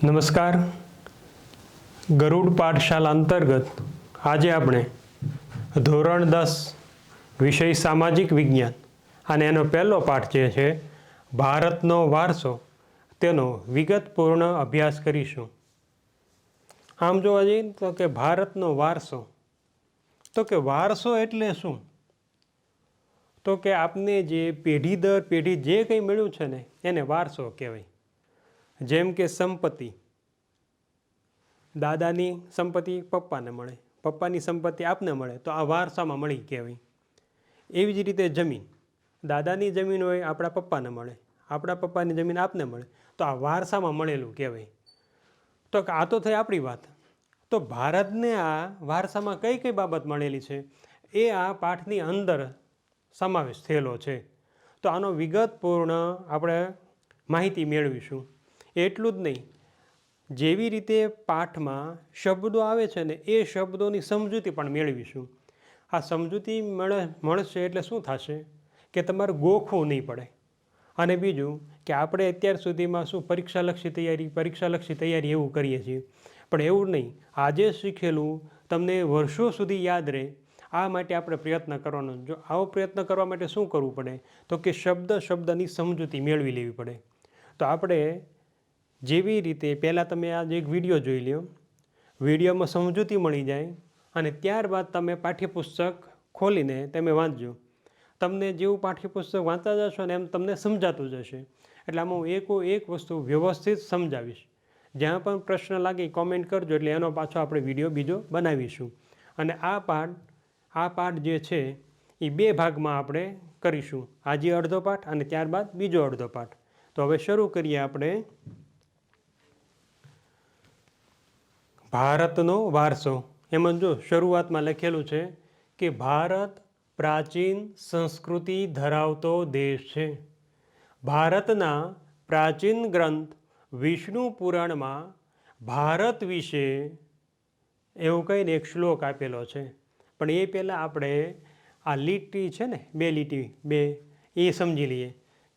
નમસ્કાર. ગરુડ પાઠશાલા અંતર્ગત આજે આપણે ધોરણ 10 વિષય સામાજિક વિજ્ઞાન અને એનો પહેલો પાઠ જે છે ભારતનો વારસો તેનો વિગતપૂર્ણ અભ્યાસ કરીશું. આમ જોવા જઈએ તો કે ભારતનો વારસો, તો કે વારસો એટલે શું? તો કે આપને જે પેઢી દર પેઢી જે કંઈ મળ્યું છે ને એને વારસો કહેવાય. જેમ કે સંપત્તિ, દાદાની સંપત્તિ પપ્પાને મળે, પપ્પાની સંપત્તિ આપને મળે તો આ વારસામાં મળી કહેવાય. એવી જ રીતે જમીન, દાદાની જમીન હોય આપણા પપ્પાને મળે, આપણા પપ્પાની જમીન આપને મળે તો આ વારસામાં મળેલું કહેવાય. તો આ તો થઈ આપણી વાત. તો ભારતને આ વારસામાં કઈ કઈ બાબત મળેલી છે એ આ પાઠની અંદર સમાવેશ થયેલો છે. તો આનો વિગતપૂર્ણ આપણે માહિતી મેળવીશું. એટલું જ નહીં, જેવી રીતે પાઠમાં શબ્દો આવે છે ને એ શબ્દોની સમજૂતી પણ મેળવીશું. આ સમજૂતી મળશે એટલે શું થશે કે તમારે ગોખવું નહીં પડે. અને બીજું કે આપણે અત્યાર સુધીમાં શું પરીક્ષાલક્ષી તૈયારી એવું કરીએ છીએ, પણ એવું નહીં. આજે શીખેલું તમને વર્ષો સુધી યાદ રહે આ માટે આપણે પ્રયત્ન કરવાનો. જો આવો પ્રયત્ન કરવા માટે શું કરવું પડે તો કે શબ્દની સમજૂતી મેળવી લેવી પડે. તો આપણે જેવી રીતે પહેલાં તમે આજે એક વિડીયો જોઈ લો, વિડીયોમાં સમજૂતી મળી જાય અને ત્યારબાદ તમે પાઠ્યપુસ્તક ખોલીને તમે વાંચજો. તમને જેવું પાઠ્યપુસ્તક વાંચતા જશો ને એમ તમને સમજાતું જશે. એટલે આમાં હું એક વસ્તુ વ્યવસ્થિત સમજાવીશ. જ્યાં પણ પ્રશ્ન લાગે કોમેન્ટ કરજો, એટલે એનો પાછો આપણે વિડીયો બીજો બનાવીશું. અને આ પાઠ જે છે એ 2 ભાગમાં આપણે કરીશું. આજે અડધો પાઠ અને ત્યારબાદ બીજો અડધો પાઠ. તો હવે શરૂ કરીએ આપણે. ભારતનો વારસો. એમાં જો શરૂઆતમાં લખેલું છે કે ભારત પ્રાચીન સંસ્કૃતિ ધરાવતો દેશ છે. ભારતના પ્રાચીન ગ્રંથ વિષ્ણુ પુરાણમાં ભારત વિશે એવું કહીને એક શ્લોક આપેલો છે. પણ એ પહેલાં આપણે આ લીટી છે ને 2 લીટી એ સમજી લઈએ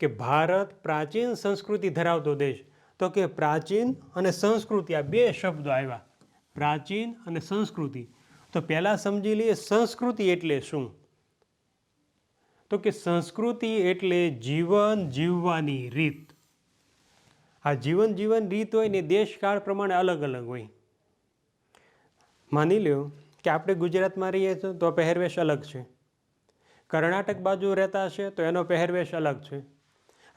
કે ભારત પ્રાચીન સંસ્કૃતિ ધરાવતો દેશ. તો કે પ્રાચીન અને સંસ્કૃતિ આ 2 શબ્દો આવ્યા, પ્રાચીન અને સંસ્કૃતિ. તો પહેલાં સમજી લઈએ સંસ્કૃતિ એટલે શું. તો કે સંસ્કૃતિ એટલે જીવન જીવવાની રીત. આ જીવન રીત હોય ને દેશકાળ પ્રમાણે અલગ અલગ હોય. માની લો કે આપણે ગુજરાતમાં રહીએ છીએ તો પહેરવેશ અલગ છે, કર્ણાટક બાજુ રહેતા હશે તો એનો પહેરવેશ અલગ છે,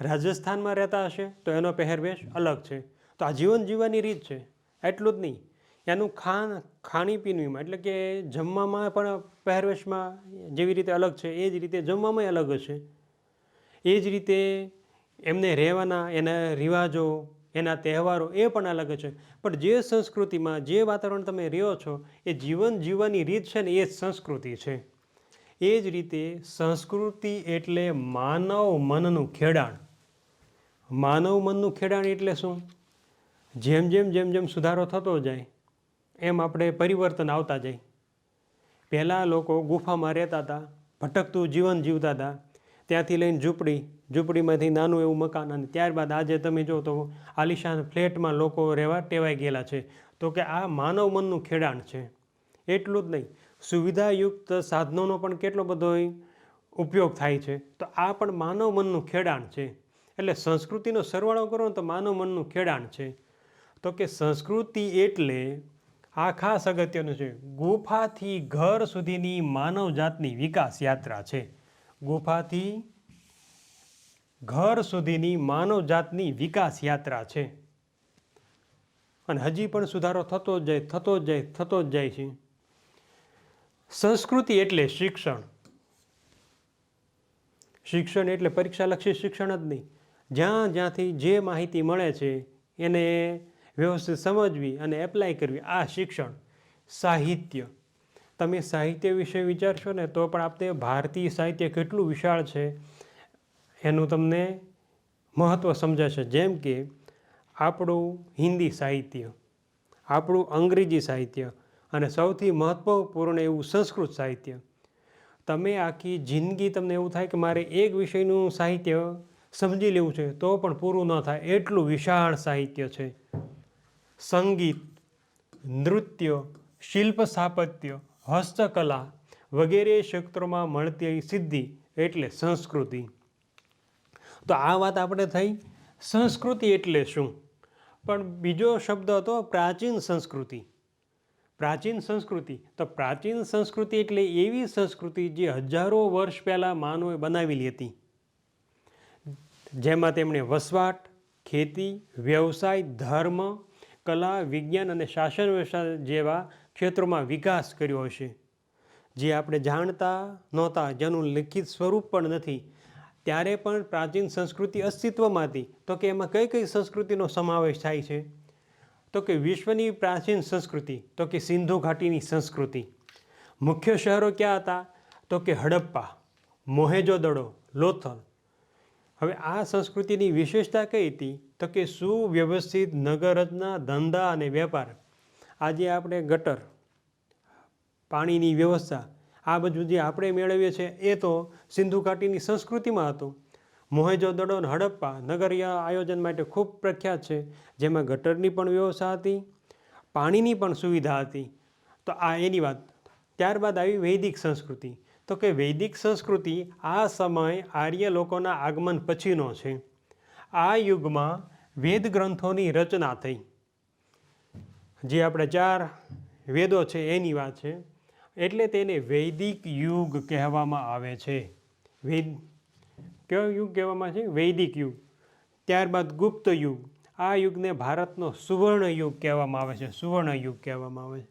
રાજસ્થાનમાં રહેતા હશે તો એનો પહેરવેશ અલગ છે. તો આ જીવન જીવવાની રીત છે. એટલું જ નહીં, એનું ખાણીપીણીમાં એટલે કે જમવામાં પણ પહેરવેશમાં જેવી રીતે અલગ છે એ જ રીતે જમવામાં અલગ હશે. એ જ રીતે એમને રહેવાના એના રિવાજો, એના તહેવારો એ પણ અલગ છે. પણ જે સંસ્કૃતિમાં જે વાતાવરણ તમે રહ્યો છો એ જીવન જીવવાની રીત છે ને એ જ સંસ્કૃતિ છે. એ જ રીતે સંસ્કૃતિ એટલે માનવ મનનું ખેડાણ. માનવ મનનું ખેડાણ એટલે શું? જેમ જેમ સુધારો થતો જાય એમ આપણે પરિવર્તન આવતા જાય. પહેલાં લોકો ગુફામાં રહેતા હતા, ભટકતું જીવન જીવતા હતા, ત્યાંથી લઈને ઝૂંપડીમાંથી નાનું એવું મકાન, અને ત્યારબાદ આજે તમે જો તો આલિશાન ફ્લેટમાં લોકો રહેવા ટેવાઈ ગયેલા છે. તો કે આ માનવ મનનું ખેડાણ છે. એટલું જ નહીં, સુવિધાયુક્ત સાધનોનો પણ કેટલો બધો ઉપયોગ થાય છે. તો આ પણ માનવ મનનું ખેડાણ છે. એટલે સંસ્કૃતિનો સરવાળો કરો ને તો માનવ મનનું ખેડાણ છે. તો કે સંસ્કૃતિ એટલે આ ખાસ અગત્યનું છે, ગુફાથી ઘર સુધીની માનવ જાતની વિકાસ યાત્રા છે. ગુફાથી ઘર સુધીની માનવ જાતની વિકાસ યાત્રા છે. અને હજી પણ સુધારો થતો જ જાય છે. સંસ્કૃતિ એટલે શિક્ષણ. શિક્ષણ એટલે પરીક્ષાલક્ષી શિક્ષણ જ નહીં. જ્યાંથી જે માહિતી મળે છે એને વ્યવસ્થિત સમજવી અને એપ્લાય કરવી, આ શિક્ષણ. સાહિત્ય, તમે સાહિત્ય વિશે વિચારશો ને તો પણ આપણે ભારતીય સાહિત્ય કેટલું વિશાળ છે એનું તમને મહત્ત્વ સમજાશે. જેમ કે આપણું હિન્દી સાહિત્ય, આપણું અંગ્રેજી સાહિત્ય અને સૌથી મહત્ત્વપૂર્ણ એવું સંસ્કૃત સાહિત્ય. તમે આખી જિંદગી તમને એવું થાય કે મારે એક વિષયનું સાહિત્ય સમજી લેવું છે તો પણ પૂરું ન થાય, એટલું વિશાળ સાહિત્ય છે. સંગીત, નૃત્ય, શિલ્પ સ્થાપત્ય, હસ્તકલા વગેરે ક્ષેત્રોમાં મળતી સિદ્ધિ એટલે સંસ્કૃતિ. તો આ વાત આપણે થઈ સંસ્કૃતિ એટલે શું. પણ બીજો શબ્દ હતો પ્રાચીન સંસ્કૃતિ. પ્રાચીન સંસ્કૃતિ, તો પ્રાચીન સંસ્કૃતિ એટલે એવી સંસ્કૃતિ જે હજારો વર્ષ પહેલાં માનવે બનાવેલી હતી, જેમાં તેમણે વસવાટ, ખેતી, વ્યવસાય, ધર્મ, કલા, વિજ્ઞાન અને શાસન વ્યવસ્થા જેવા ક્ષેત્રોમાં વિકાસ કર્યો હશે, જે આપણે જાણતા નહોતા, જેનું લિખિત સ્વરૂપ પણ નથી, ત્યારે પણ પ્રાચીન સંસ્કૃતિ અસ્તિત્વમાં હતી. તો કે એમાં કઈ કઈ સંસ્કૃતિનો સમાવેશ થાય છે? તો કે વિશ્વની પ્રાચીન સંસ્કૃતિ, તો કે સિંધુ ઘાટીની સંસ્કૃતિ. મુખ્ય શહેરો ક્યાં હતા? તો કે હડપ્પા, મોહેજો-દડો, લોથલ. હવે આ સંસ્કૃતિની વિશેષતા કઈ હતી? તો કે સુવ્યવસ્થિત નગર રચના, ધંધા અને વેપાર. આજે આપણે ગટર, પાણીની વ્યવસ્થા, આ બધું જે આપણે મેળવીએ છીએ એ તો સિંધુ ઘાટીની સંસ્કૃતિમાં હતું. મોહેજો-દડો અને હડપ્પા નગર આયોજન માટે ખૂબ પ્રખ્યાત છે, જેમાં ગટરની પણ વ્યવસ્થા હતી, પાણીની પણ સુવિધા હતી. તો આ એની વાત. ત્યારબાદ આવી વૈદિક સંસ્કૃતિ. તો કે વૈદિક સંસ્કૃતિ આ સમય આર્ય લોકોના આગમન પછીનો છે. આ યુગમાં વેદ ગ્રંથોની રચના થઈ, જે આપણે 4 વેદો છે એની વાત છે, એટલે તેને વૈદિક યુગ કહેવામાં આવે છે. કયો યુગ કહેવામાં છે? વૈદિક યુગ. ત્યારબાદ ગુપ્ત યુગ. આ યુગને ભારતનો સુવર્ણ યુગ કહેવામાં આવે છે. સુવર્ણ યુગ કહેવામાં આવે છે.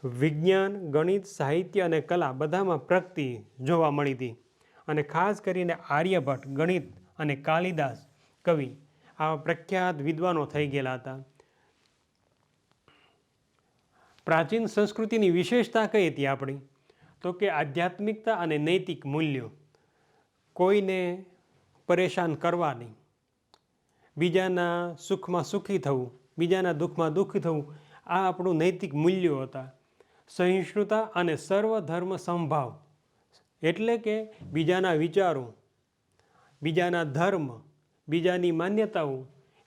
વિજ્ઞાન, ગણિત, સાહિત્ય અને કલા બધામાં પ્રગતિ જોવા મળી હતી, અને ખાસ કરીને આર્યભટ્ટ, ગણિત અને કાલિદાસ કવિ આ પ્રખ્યાત વિદ્વાનો થઈ ગયેલા હતા. પ્રાચીન સંસ્કૃતિની વિશેષતા કઈ હતી આપણી? તો કે આધ્યાત્મિકતા અને નૈતિક મૂલ્યો. કોઈને પરેશાન કરવા નહીં, બીજાના સુખમાં સુખી થવું, બીજાના દુઃખમાં દુઃખી થવું, આ આપણું નૈતિક મૂલ્યો હતા. સહિષ્ણુતા અને સર્વધર્મ સમભાવ, એટલે કે બીજાના વિચારો, બીજાના ધર્મ, બીજાની માન્યતાઓ,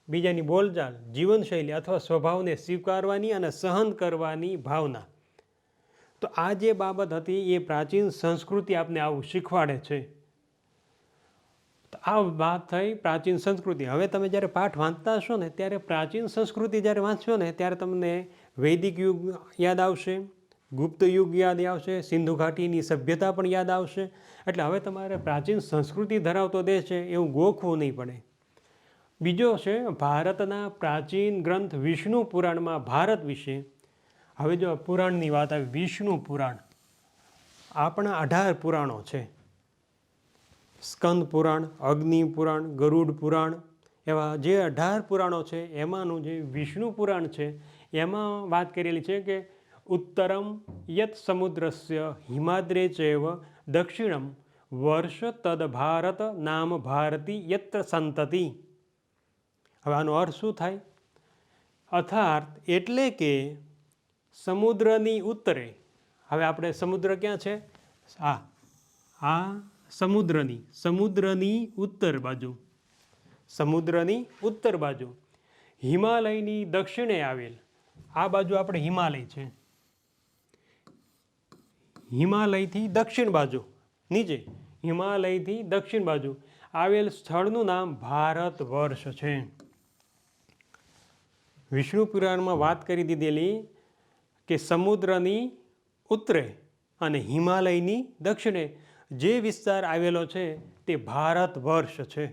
બીજાની બોલચાલ, જીવનશૈલી અથવા સ્વભાવને સ્વીકારવાની અને સહન કરવાની ભાવના. તો આ જે બાબત હતી એ પ્રાચીન સંસ્કૃતિ આપને આવું શીખવાડે છે. તો આ વાત થઈ પ્રાચીન સંસ્કૃતિ. હવે તમે જ્યારે પાઠ વાંચતા હશો ને ત્યારે પ્રાચીન સંસ્કૃતિ જ્યારે વાંચશો ને ત્યારે તમને વૈદિક યુગ યાદ આવશે, ગુપ્ત યુગ યાદ આવશે, સિંધુ ઘાટીની સભ્યતા પણ યાદ આવશે. એટલે હવે તમારે પ્રાચીન સંસ્કૃતિ ધરાવતો દેશ છે એવું ગોખવું નહીં પડે. બીજો છે ભારતના પ્રાચીન ગ્રંથ વિષ્ણુ પુરાણમાં ભારત વિશે. હવે જો પુરાણની વાત આવી, વિષ્ણુ પુરાણ, આપણા 18 પુરાણો છે. સ્કંદ પુરાણ, અગ્નિ પુરાણ, ગરુડ પુરાણ, એવા જે 18 પુરાણો છે એમાંનું જે વિષ્ણુ પુરાણ છે એમાં વાત કરેલી છે કે ઉત્તરમ યત સમુદ્રસ્ય હિમાદ્રે ચૈવ દક્ષિણમ વર્ષ તદ ભારત નામ ભારતી યત્ર સંતતિ. હવે આનો અર્થ શું થાય? અર્થાત એટલે કે સમુદ્રની ઉત્તરે, હવે આપણે સમુદ્ર ક્યાં છે? આ સમુદ્રની ઉત્તર બાજુ, સમુદ્રની ઉત્તર બાજુ, હિમાલયની દક્ષિણે આવેલ, આ બાજુ આપણે હિમાલય છે, હિમાલયથી દક્ષિણ બાજુ, નીચે હિમાલયથી દક્ષિણ બાજુ આવેલ સ્થળનું નામ ભારત વર્ષ છે. વિષ્ણુ પુરાણમાં વાત કરી દીધેલી કે સમુદ્રની ઉત્તરે અને હિમાલયની દક્ષિણે જે વિસ્તાર આવેલો છે તે ભારત વર્ષ છે.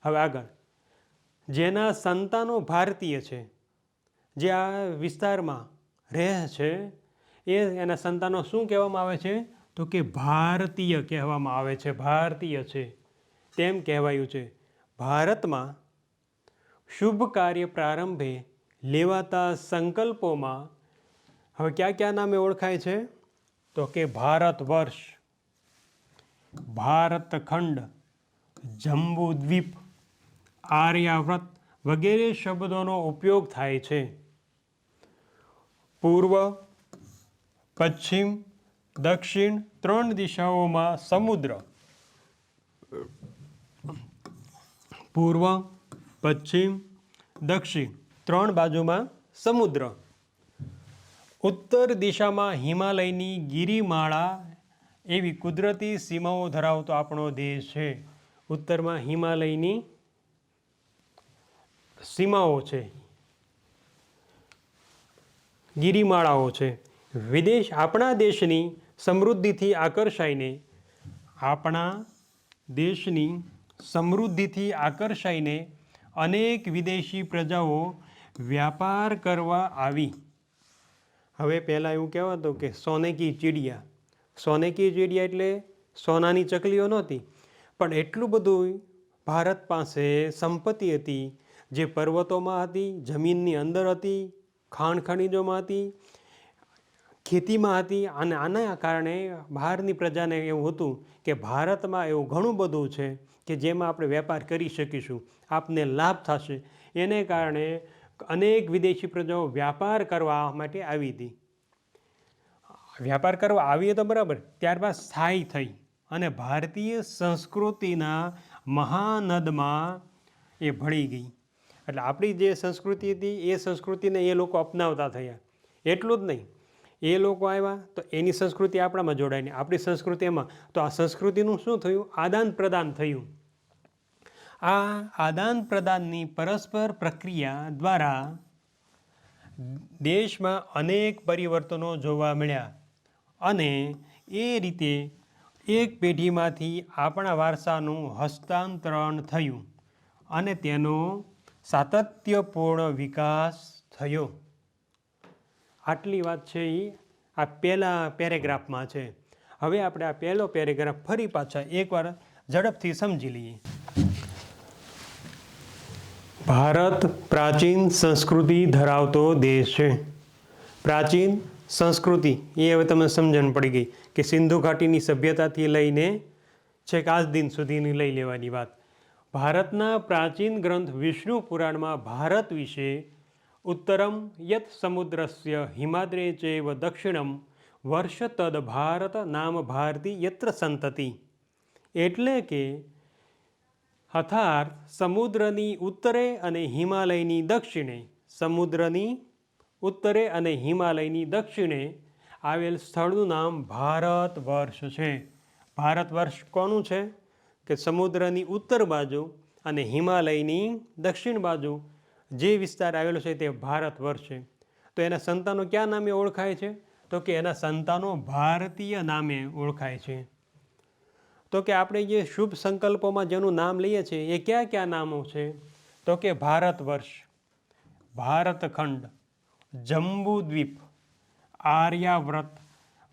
હવે આગળ, જેના સંતાનો ભારતીય છે, જે આ વિસ્તારમાં રહે છે, એના સંતાનો શું કહેવામાં આવે છે? તો કે ભારતીય કહેવામાં આવે છે. ભારતીય છે તેમ કહેવાયું છે. ભારતમાં શુભ કાર્ય પ્રારંભે લેવાતા સંકલ્પોમાં હવે કયા કયા નામે ઓળખાય છે? તો કે ભારત વર્ષ, ભારતખંડ, જંબુદ્વીપ, આર્યાવ્રત વગેરે શબ્દોનો ઉપયોગ થાય છે. પૂર્વ, પશ્ચિમ, દક્ષિણ 3 દિશાઓમાં સમુદ્ર, પૂર્વ, પશ્ચિમ, દક્ષિણ 3 બાજુમાં સમુદ્ર. ઉત્તર દિશામાં હિમાલયની ગિરિમાળા એવી કુદરતી સીમાઓ ધરાવતો આપણો દેશ છે. ઉત્તરમાં હિમાલયની સીમાઓ છે, ગિરિમાળાઓ છે. વિદેશ આપણા દેશની સમૃદ્ધિથી આકર્ષાઈને અનેક વિદેશી પ્રજાઓ વ્યાપાર કરવા આવી. હવે પહેલાં એવું કહેવાતું કે સોને કી ચીડિયા. સોને કી ચીડિયા એટલે સોનાની ચકલીઓ નહોતી, પણ એટલું બધું ભારત પાસે સંપત્તિ હતી, જે પર્વતોમાં હતી, જમીનની અંદર હતી, ખાણ ખનીજોમાં હતી, ખેતીમાં હતી. અને આના કારણે બહારની પ્રજાને એવું હતું કે ભારતમાં એવું ઘણું બધું છે કે જેમાં આપણે વેપાર કરી શકીશું, આપને લાભ થશે. એને કારણે અનેક વિદેશી પ્રજાઓ વ્યાપાર કરવા માટે આવી હતી. વ્યાપાર કરવા આવી તો બરાબર, ત્યારબાદ સ્થાયી થઈ અને ભારતીય સંસ્કૃતિના મહાનદમાં એ ભળી ગઈ. એટલે આપણી જે સંસ્કૃતિ હતી એ સંસ્કૃતિને એ લોકો અપનાવતા થયા. એટલું જ નહીં, એ લોકો આવ્યા તો એની સંસ્કૃતિ આપણામાં જોડાય નહીં, આપણી સંસ્કૃતિ એમાં. તો આ સંસ્કૃતિનું શું થયું? આદાન પ્રદાન થયું. આ આદાન પ્રદાનની પરસ્પર પ્રક્રિયા દ્વારા દેશમાં અનેક પરિવર્તનો જોવા મળ્યા અને એ રીતે એક પેઢીમાંથી આપણા વારસાનું હસ્તાંતરણ થયું અને તેનો સાતત્યપૂર્ણ વિકાસ થયો. આટલી વાત છે એ આ પહેલા પેરેગ્રાફમાં છે. હવે આપણે આ પહેલો પેરેગ્રાફ ફરી પાછા એકવાર ઝડપથી સમજી લઈએ. ભારત પ્રાચીન સંસ્કૃતિ ધરાવતો દેશ છે. પ્રાચીન સંસ્કૃતિ એ હવે તમને સમજણ પડી ગઈ કે સિંધુ ઘાટીની સભ્યતાથી લઈને છેક આજ દિન સુધીની લઈ લેવાની વાત. ભારતના પ્રાચીન ગ્રંથ વિષ્ણુ પુરાણમાં ભારત વિશે ઉત્તરમ યત સમુદ્રસ્ય હિમાદ્રે ચૈવ દક્ષિણમ વર્ષ તદ ભારત નામ ભારતી યત્ર સંતતિ. એટલે કે અર્થાત સમુદ્રની ઉત્તરે અને હિમાલયની દક્ષિણે, સમુદ્રની ઉત્તરે અને હિમાલયની દક્ષિણે આવેલ સ્થળનું નામ ભારત વર્ષ છે. ભારત વર્ષ કોનું છે? કે સમુદ્રની ઉત્તર બાજુ અને હિમાલયની દક્ષિણ બાજુ જે વિસ્તાર આવેલો છે તે ભારત વર્ષ છે. તો એના સંતાનો કયા નામે ઓળખાય છે? તો કે એના સંતાનો ભારતીય નામે ઓળખાય છે. તો કે આપણે જે શુભ સંકલ્પોમાં જેનું નામ લઈએ છીએ એ કયા કયા નામો છે? તો કે ભારત વર્ષ, ભારતખંડ, જંબુદ્વીપ, આર્યાવ્રત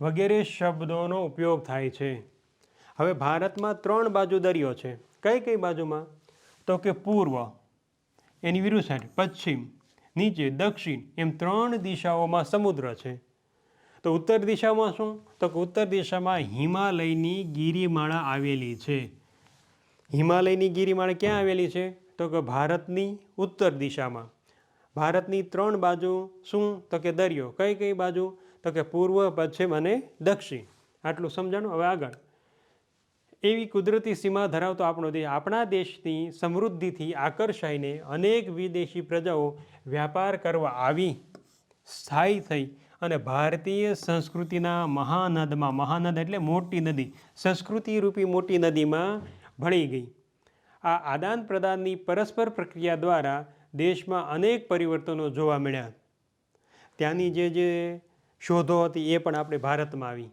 વગેરે શબ્દોનો ઉપયોગ થાય છે. હવે ભારતમાં 3 બાજુ દરિયો છે. કઈ કઈ બાજુમાં? તો કે પૂર્વ, એની વિરુદ્ધ સાઈડ, પશ્ચિમ, નીચે, દક્ષિણ, એમ 3 દિશાઓમાં સમુદ્ર છે. તો ઉત્તર દિશામાં શું? તો કે ઉત્તર દિશામાં હિમાલયની ગિરિમાળા આવેલી છે. હિમાલયની ગિરિમાળા ક્યાં આવેલી છે? તો કે ભારતની ઉત્તર દિશામાં. ભારતની 3 બાજુ શું? તો કે દરિયો. કઈ કઈ બાજુ? તો કે પૂર્વ, પશ્ચિમ અને દક્ષિણ. આટલું સમજાણું. હવે આગળ. એવી કુદરતી સીમા ધરાવતો આપણો દેશ, આપણા દેશની સમૃદ્ધિથી આકર્ષાઈને અનેક વિદેશી પ્રજાઓ વ્યાપાર કરવા આવી, સ્થાયી થઈ અને ભારતીય સંસ્કૃતિના મહાનદમાં, મહાનદ એટલે મોટી નદી, સંસ્કૃતિ રૂપી મોટી નદીમાં ભળી ગઈ. આ આદાન પ્રદાનની પરસ્પર પ્રક્રિયા દ્વારા દેશમાં અનેક પરિવર્તનો જોવા મળ્યા. ત્યાંની જે શોધો હતી એ પણ આપણે ભારતમાં આવી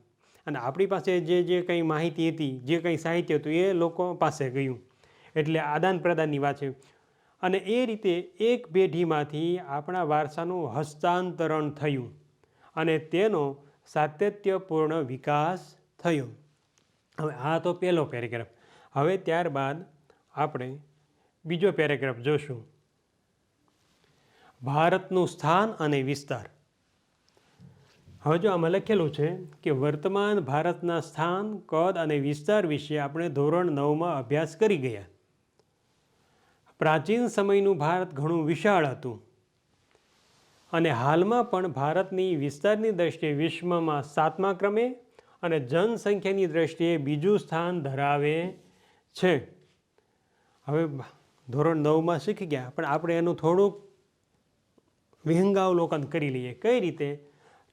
અને આપણી પાસે જે કંઈ માહિતી હતી, જે કંઈ સાહિત્ય હતું એ લોકો પાસે ગયું. એટલે આદાન પ્રદાનની વાત છે. અને એ રીતે એક પેઢીમાંથી આપણા વારસાનું હસ્તાંતરણ થયું અને તેનો સાતત્યપૂર્ણ વિકાસ થયો. હવે આ તો પહેલો પેરેગ્રાફ. હવે ત્યારબાદ આપણે બીજો પેરેગ્રાફ જોશું. ભારતનું સ્થાન અને વિસ્તાર. હવે જો આમાં લખેલું છે કે વર્તમાન ભારતના સ્થાન, કદ અને વિસ્તાર વિશે આપણે ધોરણ 9માં અભ્યાસ કરી ગયા. પ્રાચીન સમયનું ભારત ઘણું વિશાળ હતું અને હાલમાં પણ ભારતની વિસ્તારની દ્રષ્ટિએ વિશ્વમાં 7મા ક્રમે અને જનસંખ્યાની દ્રષ્ટિએ બીજું સ્થાન ધરાવે છે. હવે ધોરણ 9માં શીખી ગયા, પણ આપણે એનું થોડુંક વિહંગાવલોકન કરી લઈએ. કઈ રીતે?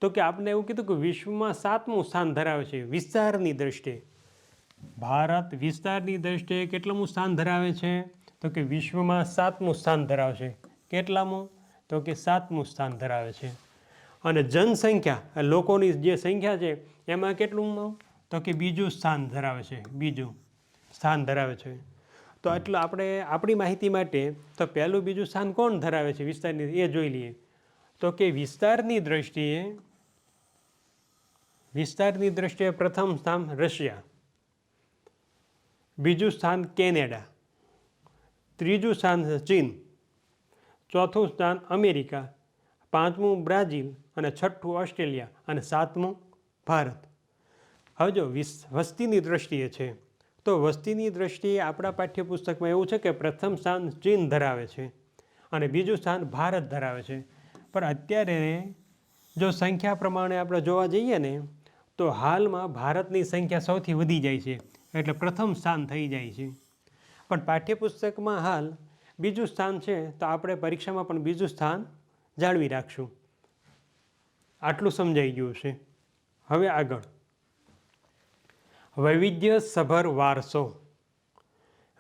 તો કે આપણે એવું કીધું કે વિશ્વમાં 7મું સ્થાન ધરાવે છે વિસ્તારની દ્રષ્ટિએ. ભારત વિસ્તારની દ્રષ્ટિએ કેટલામું સ્થાન ધરાવે છે? તો કે વિશ્વમાં 7મું સ્થાન ધરાવે છે. કેટલામું? તો કે 7મું સ્થાન ધરાવે છે. અને જનસંખ્યા, લોકોની જે સંખ્યા છે એમાં કેટલું? તો કે બીજું સ્થાન ધરાવે છે. બીજું સ્થાન ધરાવે છે. તો એટલે આપણે આપણી માહિતી માટે તો પહેલું બીજું સ્થાન કોણ ધરાવે છે વિસ્તારની, એ જોઈ લઈએ. તો કે વિસ્તારની દ્રષ્ટિએ પ્રથમ સ્થાન રશિયા, બીજું સ્થાન કેનેડા, ત્રીજું સ્થાન ચીન, ચોથું સ્થાન અમેરિકા, પાંચમું બ્રાઝિલ અને છઠ્ઠું ઓસ્ટ્રેલિયા અને સાતમું ભારત. હવે જો વસ્તીની દ્રષ્ટિએ છે તો વસ્તીની દ્રષ્ટિએ આપણા પાઠ્યપુસ્તકમાં એવું છે કે પ્રથમ સ્થાન ચીન ધરાવે છે અને બીજું સ્થાન ભારત ધરાવે છે. પણ અત્યારે જો સંખ્યા પ્રમાણે આપણે જોવા જઈએ ને તો હાલમાં ભારતની સંખ્યા સૌથી વધી જાય છે એટલે પ્રથમ સ્થાન થઈ જાય છે. પણ પાઠ્યપુસ્તકમાં હાલ બીજું સ્થાન છે તો આપણે પરીક્ષામાં પણ બીજું સ્થાન જાળવી રાખશું. આટલું સમજાઈ ગયું છે. હવે આગળ વૈવિધ્યસભર વારસો.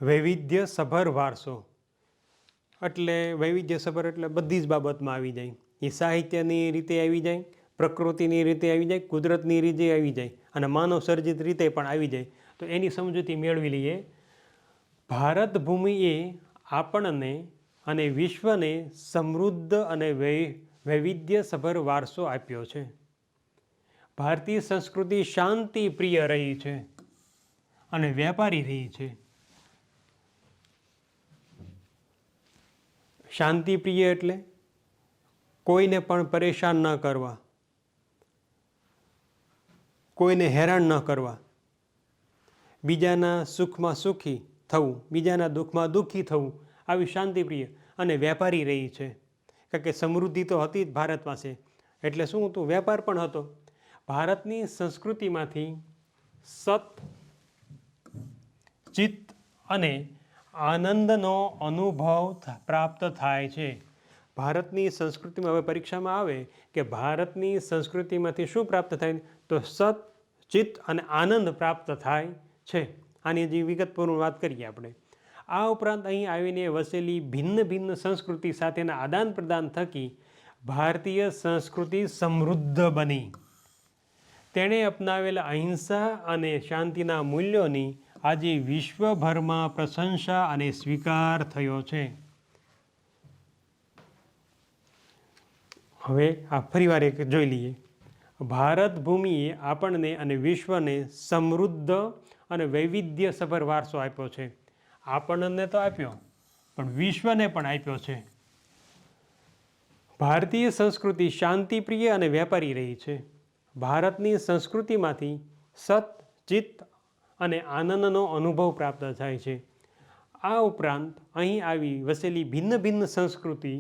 વૈવિધ્યસભર વારસો એટલે વૈવિધ્યસભર એટલે બધી જ બાબતમાં આવી જાય. એ સાહિત્યની રીતે આવી જાય, પ્રકૃતિની રીતે આવી જાય, કુદરતની રીતે આવી જાય અને માનવ સર્જિત રીતે પણ આવી જાય. તો એની સમજૂતી મેળવી લઈએ. ભારત ભૂમિએ આપણને અને વિશ્વને સમૃદ્ધ અને વૈવિધ્યસભર વારસો આપ્યો છે. ભારતીય સંસ્કૃતિ શાંતિ પ્રિય રહી છે અને વેપારી રહી છે. શાંતિ પ્રિય એટલે કોઈને પણ પરેશાન ન કરવા, કોઈને હેરાન ન કરવા, બીજાના સુખમાં સુખી થવું, બીજાના દુઃખમાં દુઃખી થવું, આવી શાંતિપ્રિય અને વેપારી રહી છે. કારણ કે સમૃદ્ધિ તો હતી જ ભારત પાસે, એટલે શું હતું? વેપાર પણ હતો. ભારતની સંસ્કૃતિમાંથી સત, ચિત્ત અને આનંદનો અનુભવ પ્રાપ્ત થાય છે. ભારતની સંસ્કૃતિમાં હવે પરીક્ષામાં આવે કે ભારતની સંસ્કૃતિમાંથી શું પ્રાપ્ત થાય? તો સત, ચિત્ત અને આનંદ પ્રાપ્ત થાય છે. આની જે વિગતપૂર્વક વાત કરીએ આપણે. આ ઉપરાંત અહીં આવીને વસેલી ભિન્ન ભિન્ન સંસ્કૃતિ સાથેના આદાન પ્રદાન થકી ભારતીય સંસ્કૃતિ સમૃદ્ધ બની. તેણે અપનાવેલા અહિંસા અને શાંતિના મૂલ્યોની આજે વિશ્વભરમાં પ્રશંસા અને સ્વીકાર થયો છે. હવે આ ફરીવાર એક જોઈ લઈએ. ભારત ભૂમિએ આપણને અને વિશ્વને સમૃદ્ધ અને વૈવિધ્યસભર વારસો આપ્યો છે. આપણને તો આપ્યો પણ વિશ્વને પણ આપ્યો છે. ભારતીય સંસ્કૃતિ શાંતિપ્રિય અને વેપારી રહી છે. ભારતની સંસ્કૃતિમાંથી સત, ચિત્ત અને આનંદનો અનુભવ પ્રાપ્ત થાય છે. આ ઉપરાંત અહીં આવી વસેલી ભિન્ન ભિન્ન સંસ્કૃતિ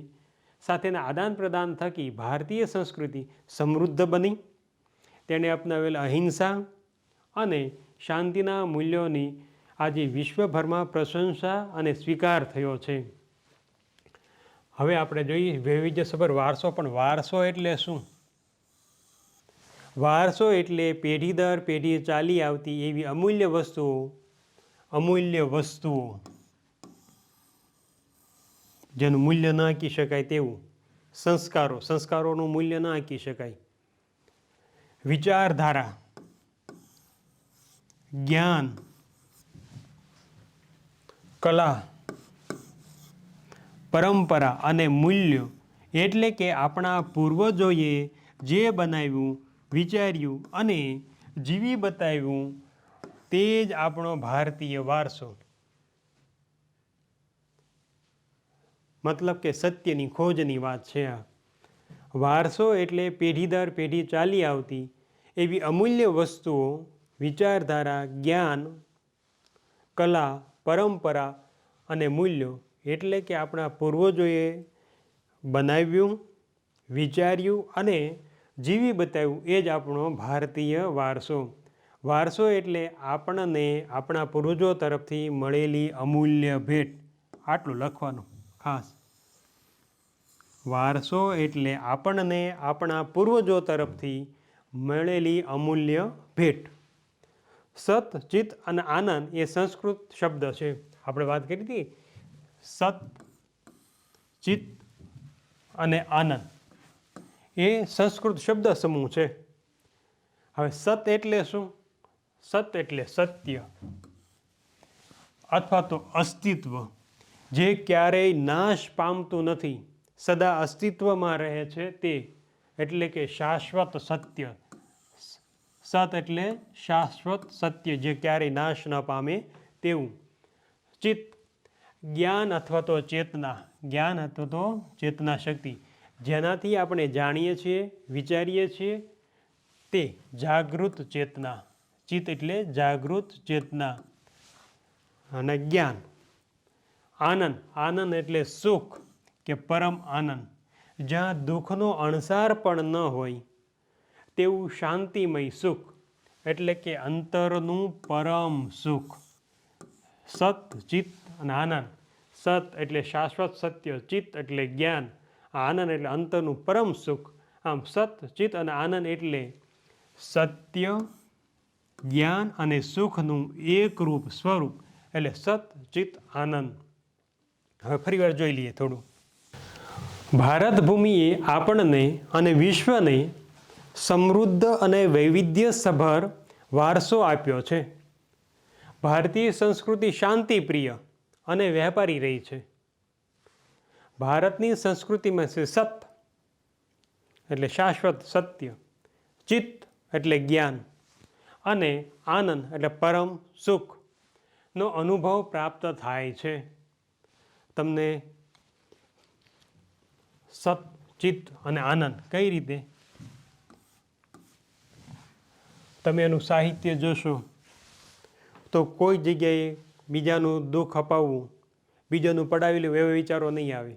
સાથેના આદાન પ્રદાન થકી ભારતીય સંસ્કૃતિ સમૃદ્ધ બની. તેણે અપનાવેલ અહિંસા અને શાંતિના મૂલ્યોની આજે વિશ્વભરમાં પ્રશંસા અને સ્વીકાર થયો છે. હવે આપણે જોઈએ વૈવિધ્યસભર વારસો. પણ વારસો એટલે શું? વારસો એટલે પેઢી દર પેઢી ચાલી આવતી એવી અમૂલ્ય વસ્તુઓ જેનું મૂલ્ય ન આંકી શકાય તેવું. સંસ્કારોનું મૂલ્ય ન આંકી શકાય. વિચારધારા, જ્ઞાન, કલા, પરંપરા અને મૂલ્યો એટલે કે આપણા પૂર્વજોએ જે બનાવ્યું, વિચાર્યું અને જીવી બતાવ્યું તે જ આપણો ભારતીય વારસો. મતલબ કે સત્યની ખોજની વાત છે આ. વારસો એટલે પેઢી દર પેઢી ચાલી આવતી એવી અમૂલ્ય વસ્તુઓ, વિચારધારા, જ્ઞાન, કલા, પરંપરા અને મૂલ્યો એટલે કે આપણા પૂર્વજોએ બનાવ્યું, વિચાર્યું અને જીવી બતાવ્યું એ જ આપણો ભારતીય વારસો. વારસો એટલે આપણને આપણા પૂર્વજો તરફથી મળેલી અમૂલ્ય ભેટ. આટલું લખવાનું ખાસ. વારસો એટલે આપણને આપણા પૂર્વજો તરફથી મળેલી અમૂલ્ય ભેટ. સત, ચિત્ત અને આનંદ એ સંસ્કૃત શબ્દ છે. આપણે વાત કરી હતી સત, ચિત્ત અને આનંદ એ સંસ્કૃત શબ્દ સમૂહ છે. હવે સત એટલે શું? સત એટલે સત્ય અથવા તો અસ્તિત્વ, જે ક્યારેય નાશ પામતું નથી, સદા અસ્તિત્વમાં રહે છે તે, એટલે કે શાશ્વત સત્ય. સત એટલે શાશ્વત સત્ય, જે ક્યારેય નાશ ન પામે તેવું. ચિત્ત જ્ઞાન અથવા તો ચેતના, જ્ઞાન અથવા તો ચેતના શક્તિ, જેનાથી આપણે જાણીએ છીએ, વિચારીએ છીએ તે જાગૃત ચેતના. ચિત્ત એટલે જાગૃત ચેતના. અને જ્ઞાન. આનંદ, આનંદ એટલે સુખ કે પરમ આનંદ, જ્યાં દુઃખનો અણસાર પણ ન હોય તેવું શાંતિમય સુખ, એટલે કે અંતરનું પરમ સુખ. સત, ચિત્ત અને આનંદ. સત એટલે શાશ્વત સત્ય, ચિત્ત એટલે જ્ઞાન, આનંદ એટલે અંતરનું પરમ સુખ. આમ સત, ચિત્ત અને આનંદ એટલે સત્ય, જ્ઞાન અને સુખનું એકરૂપ સ્વરૂપ, એટલે સત, ચિત્ત, આનંદ. હવે ફરી વાર જોઈ લઈએ થોડું. ભારત ભૂમિએ આપણને અને વિશ્વને સમૃદ્ધ અને વૈવિધ્યસભર વારસો આપ્યો છે. ભારતીય સંસ્કૃતિ શાંતિપ્રિય અને વ્યાપારી રહી છે. ભારતની સંસ્કૃતિમાં છે સત એટલે શાશ્વત સત્ય, ચિત્ત એટલે જ્ઞાન અને આનંદ એટલે પરમ સુખનો અનુભવ પ્રાપ્ત થાય છે. તમને સત, ચિત્ત અને આનંદ કઈ રીતે? તમે એનું સાહિત્ય જોશો તો કોઈ જગ્યાએ બીજાનું દુઃખ અપાવવું, બીજાનું પડાવી લેવું એવા વિચારો નહીં આવે.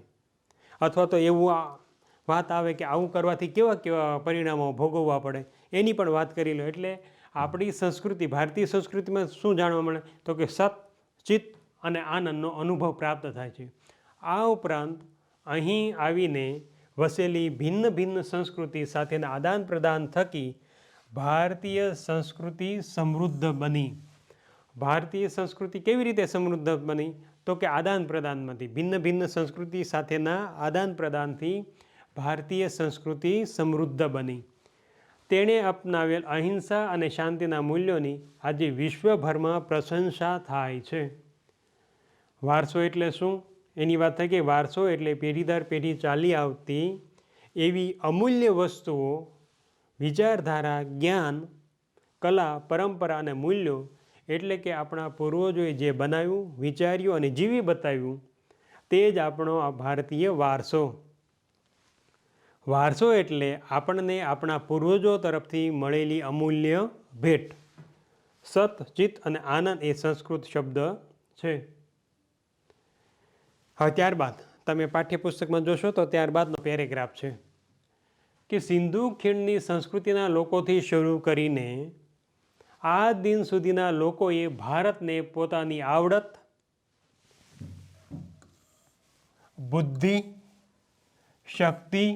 અથવા તો એવું વાત આવે કે આવું કરવાથી કેવા કેવા પરિણામો ભોગવવા પડે, એની પણ વાત કરી લો. એટલે આપણી સંસ્કૃતિ, ભારતીય સંસ્કૃતિમાં શું જાણવા મળે તો કે સત, ચિત્ત અને આનંદનો અનુભવ પ્રાપ્ત થાય છે. આ ઉપરાંત અહીં આવીને વસેલી ભિન્ન ભિન્ન સંસ્કૃતિ સાથેના આદાન પ્રદાન થકી ભારતીય સંસ્કૃતિ સમૃદ્ધ બની. ભારતીય સંસ્કૃતિ કેવી રીતે સમૃદ્ધ બની તો કે આદાન પ્રદાનમાંથી, ભિન્ન ભિન્ન સંસ્કૃતિ સાથેના આદાન પ્રદાનથી ભારતીય સંસ્કૃતિ સમૃદ્ધ બની. તેણે અપનાવેલ અહિંસા અને શાંતિના મૂલ્યોની આજે વિશ્વભરમાં પ્રશંસા થાય છે. વારસો એટલે શું? એની વાત થઈ કે વારસો એટલે પેઢી દર પેઢી ચાલી આવતી એવી અમૂલ્ય વસ્તુઓ, વિચારધારા, જ્ઞાન, કલા, પરંપરા અને મૂલ્યો, એટલે કે આપણા પૂર્વજોએ જે બનાવ્યું, વિચાર્યું અને જીવી બતાવ્યું તે જ આપણો આ ભારતીય વારસો. વારસો એટલે આપણને આપણા પૂર્વજો તરફથી મળેલી અમૂલ્ય ભેટ. સત, ચિત્ત અને આનંદ એ સંસ્કૃત શબ્દ છે. હવે ત્યારબાદ તમે પાઠ્યપુસ્તકમાં જોશો તો ત્યારબાદનો પેરેગ્રાફ છે કે સિંધુ ખીણની સંસ્કૃતિના લોકોથી શરૂ કરીને આ દિન સુધીના લોકોએ ભારતને પોતાની આવડત, બુદ્ધિ, શક્તિ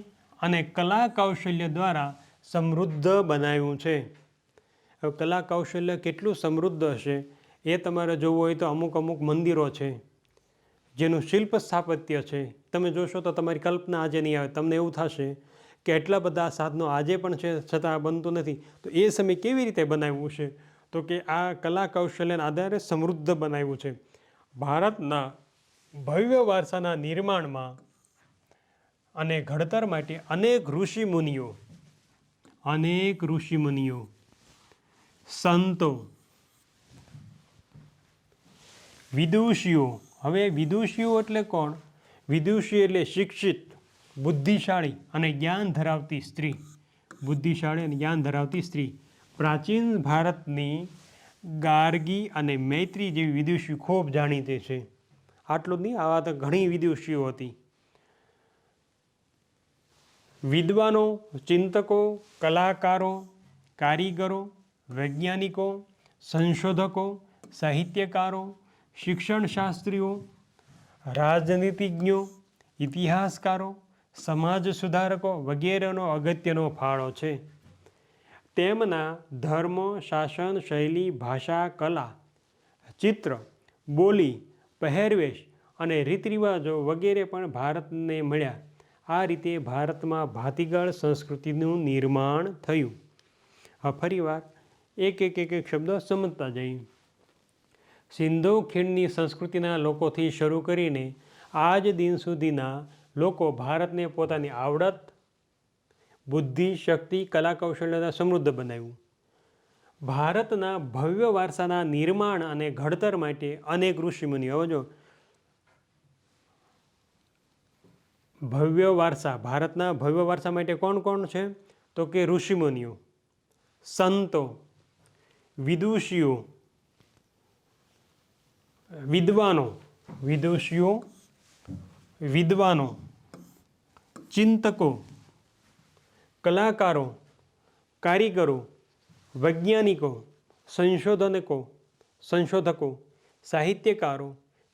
અને કલા કૌશલ્ય દ્વારા સમૃદ્ધ બનાવ્યું છે. હવે કલા કૌશલ્ય કેટલું સમૃદ્ધ હશે એ તમારે જોવું હોય તો અમુક અમુક મંદિરો છે જેનું શિલ્પ સ્થાપત્ય છે, તમે જોશો તો તમારી કલ્પના આજે નહીં આવે. તમને એવું થશે કે એટલા બધા સાધનો આજે પણ છે છતાં બનતું નથી, તો એ સમય કેવી રીતે બનાવ્યું છે? તો કે આ કલા કૌશલ્યના આધારે સમૃદ્ધ બનાવ્યું છે. ભારતના ભવ્ય વારસાના નિર્માણમાં અને ઘડતર માટે અનેક ઋષિમુનિઓ, સંતો, વિદુષીઓ. હવે વિદુષીઓ એટલે કોણ? વિદુષી એટલે શિક્ષિત, બુદ્ધિશાળી અને જ્ઞાન ધરાવતી સ્ત્રી. બુદ્ધિશાળી અને જ્ઞાન ધરાવતી સ્ત્રી. પ્રાચીન ભારતની ગાર્ગી અને મૈત્રી જેવી વિદુષી ખૂબ જાણીતી છે. આટલું જ નહીં, આવા તો ઘણી વિદુષીઓ હતી. વિદ્વાનો, ચિંતકો, કલાકારો, કારીગરો, વૈજ્ઞાનિકો, સંશોધકો, સાહિત્યકારો, શિક્ષણશાસ્ત્રીઓ, રાજનીતિજ્ઞો, ઇતિહાસકારો, સમાજ સુધારકો વગેરેનો અગત્યનો ફાળો છે. તેમના ધર્મ, શાસન, શૈલી, ભાષા, કલા, ચિત્ર, બોલી, પહેરવેશ અને રીતરિવાજો વગેરે પણ ભારતને મળ્યા. આ રીતે ભારતમાં ભાતીગળ સંસ્કૃતિનું નિર્માણ થયું. હવે ફરીવાર એક શબ્દ સમજતા જઈએ. સિંધુ ખીણની સંસ્કૃતિના લોકોથી શરૂ કરીને આજ દિન સુધીના લોકો ભારતને પોતાની આવડત, બુદ્ધિ, શક્તિ, કલા કૌશલ્યતા સમૃદ્ધ બનાવ્યું. ભારતના ભવ્ય વારસાના નિર્માણ અને ઘડતર માટે અનેક ઋષિમુનિઓ, જો ભવ્ય વારસા, ભારતના ભવ્ય વારસા માટે કોણ કોણ છે? તો કે ઋષિમુનિઓ, સંતો, વિદુષીઓ, વિદ્વાનો, ચિંતકો, કલાકારો, કારીગરો, વૈજ્ઞાનિકો, સંશોધકો, સાહિત્યકારો,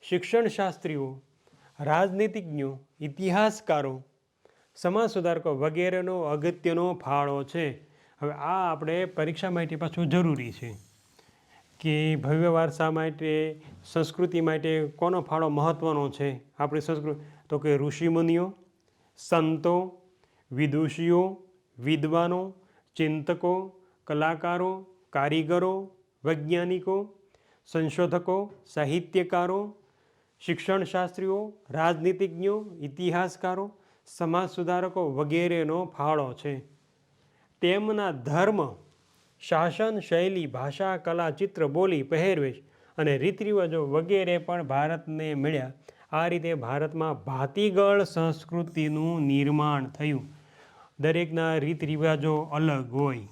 શિક્ષણશાસ્ત્રીઓ, રાજનીતિજ્ઞો, ઇતિહાસકારો, સમાજ સુધારકો વગેરેનો અગત્યનો ફાળો છે. હવે આ આપણે પરીક્ષા માટે પાછું જરૂરી છે કે ભવ્ય વારસા માટે, સંસ્કૃતિ માટે કોનો ફાળો મહત્ત્વનો છે આપણી સંસ્કૃતિ? તો કે ઋષિમુનિઓ, સંતો, વિદુષીઓ, વિદ્વાનો, ચિંતકો, કલાકારો, કારીગરો, વૈજ્ઞાનિકો, સંશોધકો, સાહિત્યકારો, શિક્ષણશાસ્ત્રીઓ, રાજનીતિજ્ઞો, ઇતિહાસકારો, સમાજ સુધારકો વગેરેનો ફાળો છે. તેમના ધર્મ, શાસન, શૈલી, ભાષા, કલા, ચિત્ર, બોલી, પહેરવેશ અને રીતરિવાજો વગેરે પણ ભારતને મળ્યા. આ રીતે ભારતમાં ભાતીગળ સંસ્કૃતિનું નિર્માણ થયું. દરેકના રીતરિવાજો અલગ હોય,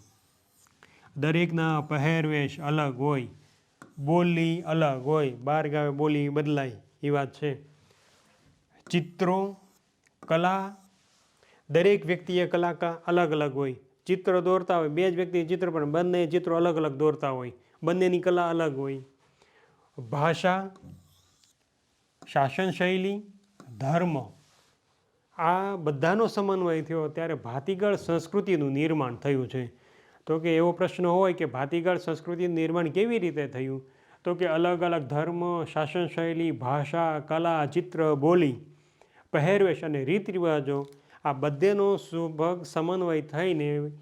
દરેકના પહેરવેશ અલગ હોય, બોલી અલગ હોય, બાર ગાવે બોલી બદલાય એ વાત છે. ચિત્રો, કલા, દરેક વ્યક્તિએ કલાકાર અલગ અલગ હોય. ચિત્ર દોરતા હોય, બે જ વ્યક્તિ ચિત્ર, પણ બંને ચિત્રો અલગ અલગ દોરતા હોય, બંનેની કલા અલગ હોય. ભાષા, શાસન શૈલી, ધર્મ, આ બધાનો સમન્વય થયો ત્યારે ભાતીગળ સંસ્કૃતિનું નિર્માણ થયું છે. તો કે એવો પ્રશ્ન હોય કે ભાતીગળ સંસ્કૃતિનું નિર્માણ કેવી રીતે થયું? તો કે અલગ અલગ ધર્મ, શાસન શૈલી, ભાષા, કલા, ચિત્ર, બોલી, પહેરવેશ અને રીતરિવાજો આ બધેનો સુભગ સમન્વય થઈને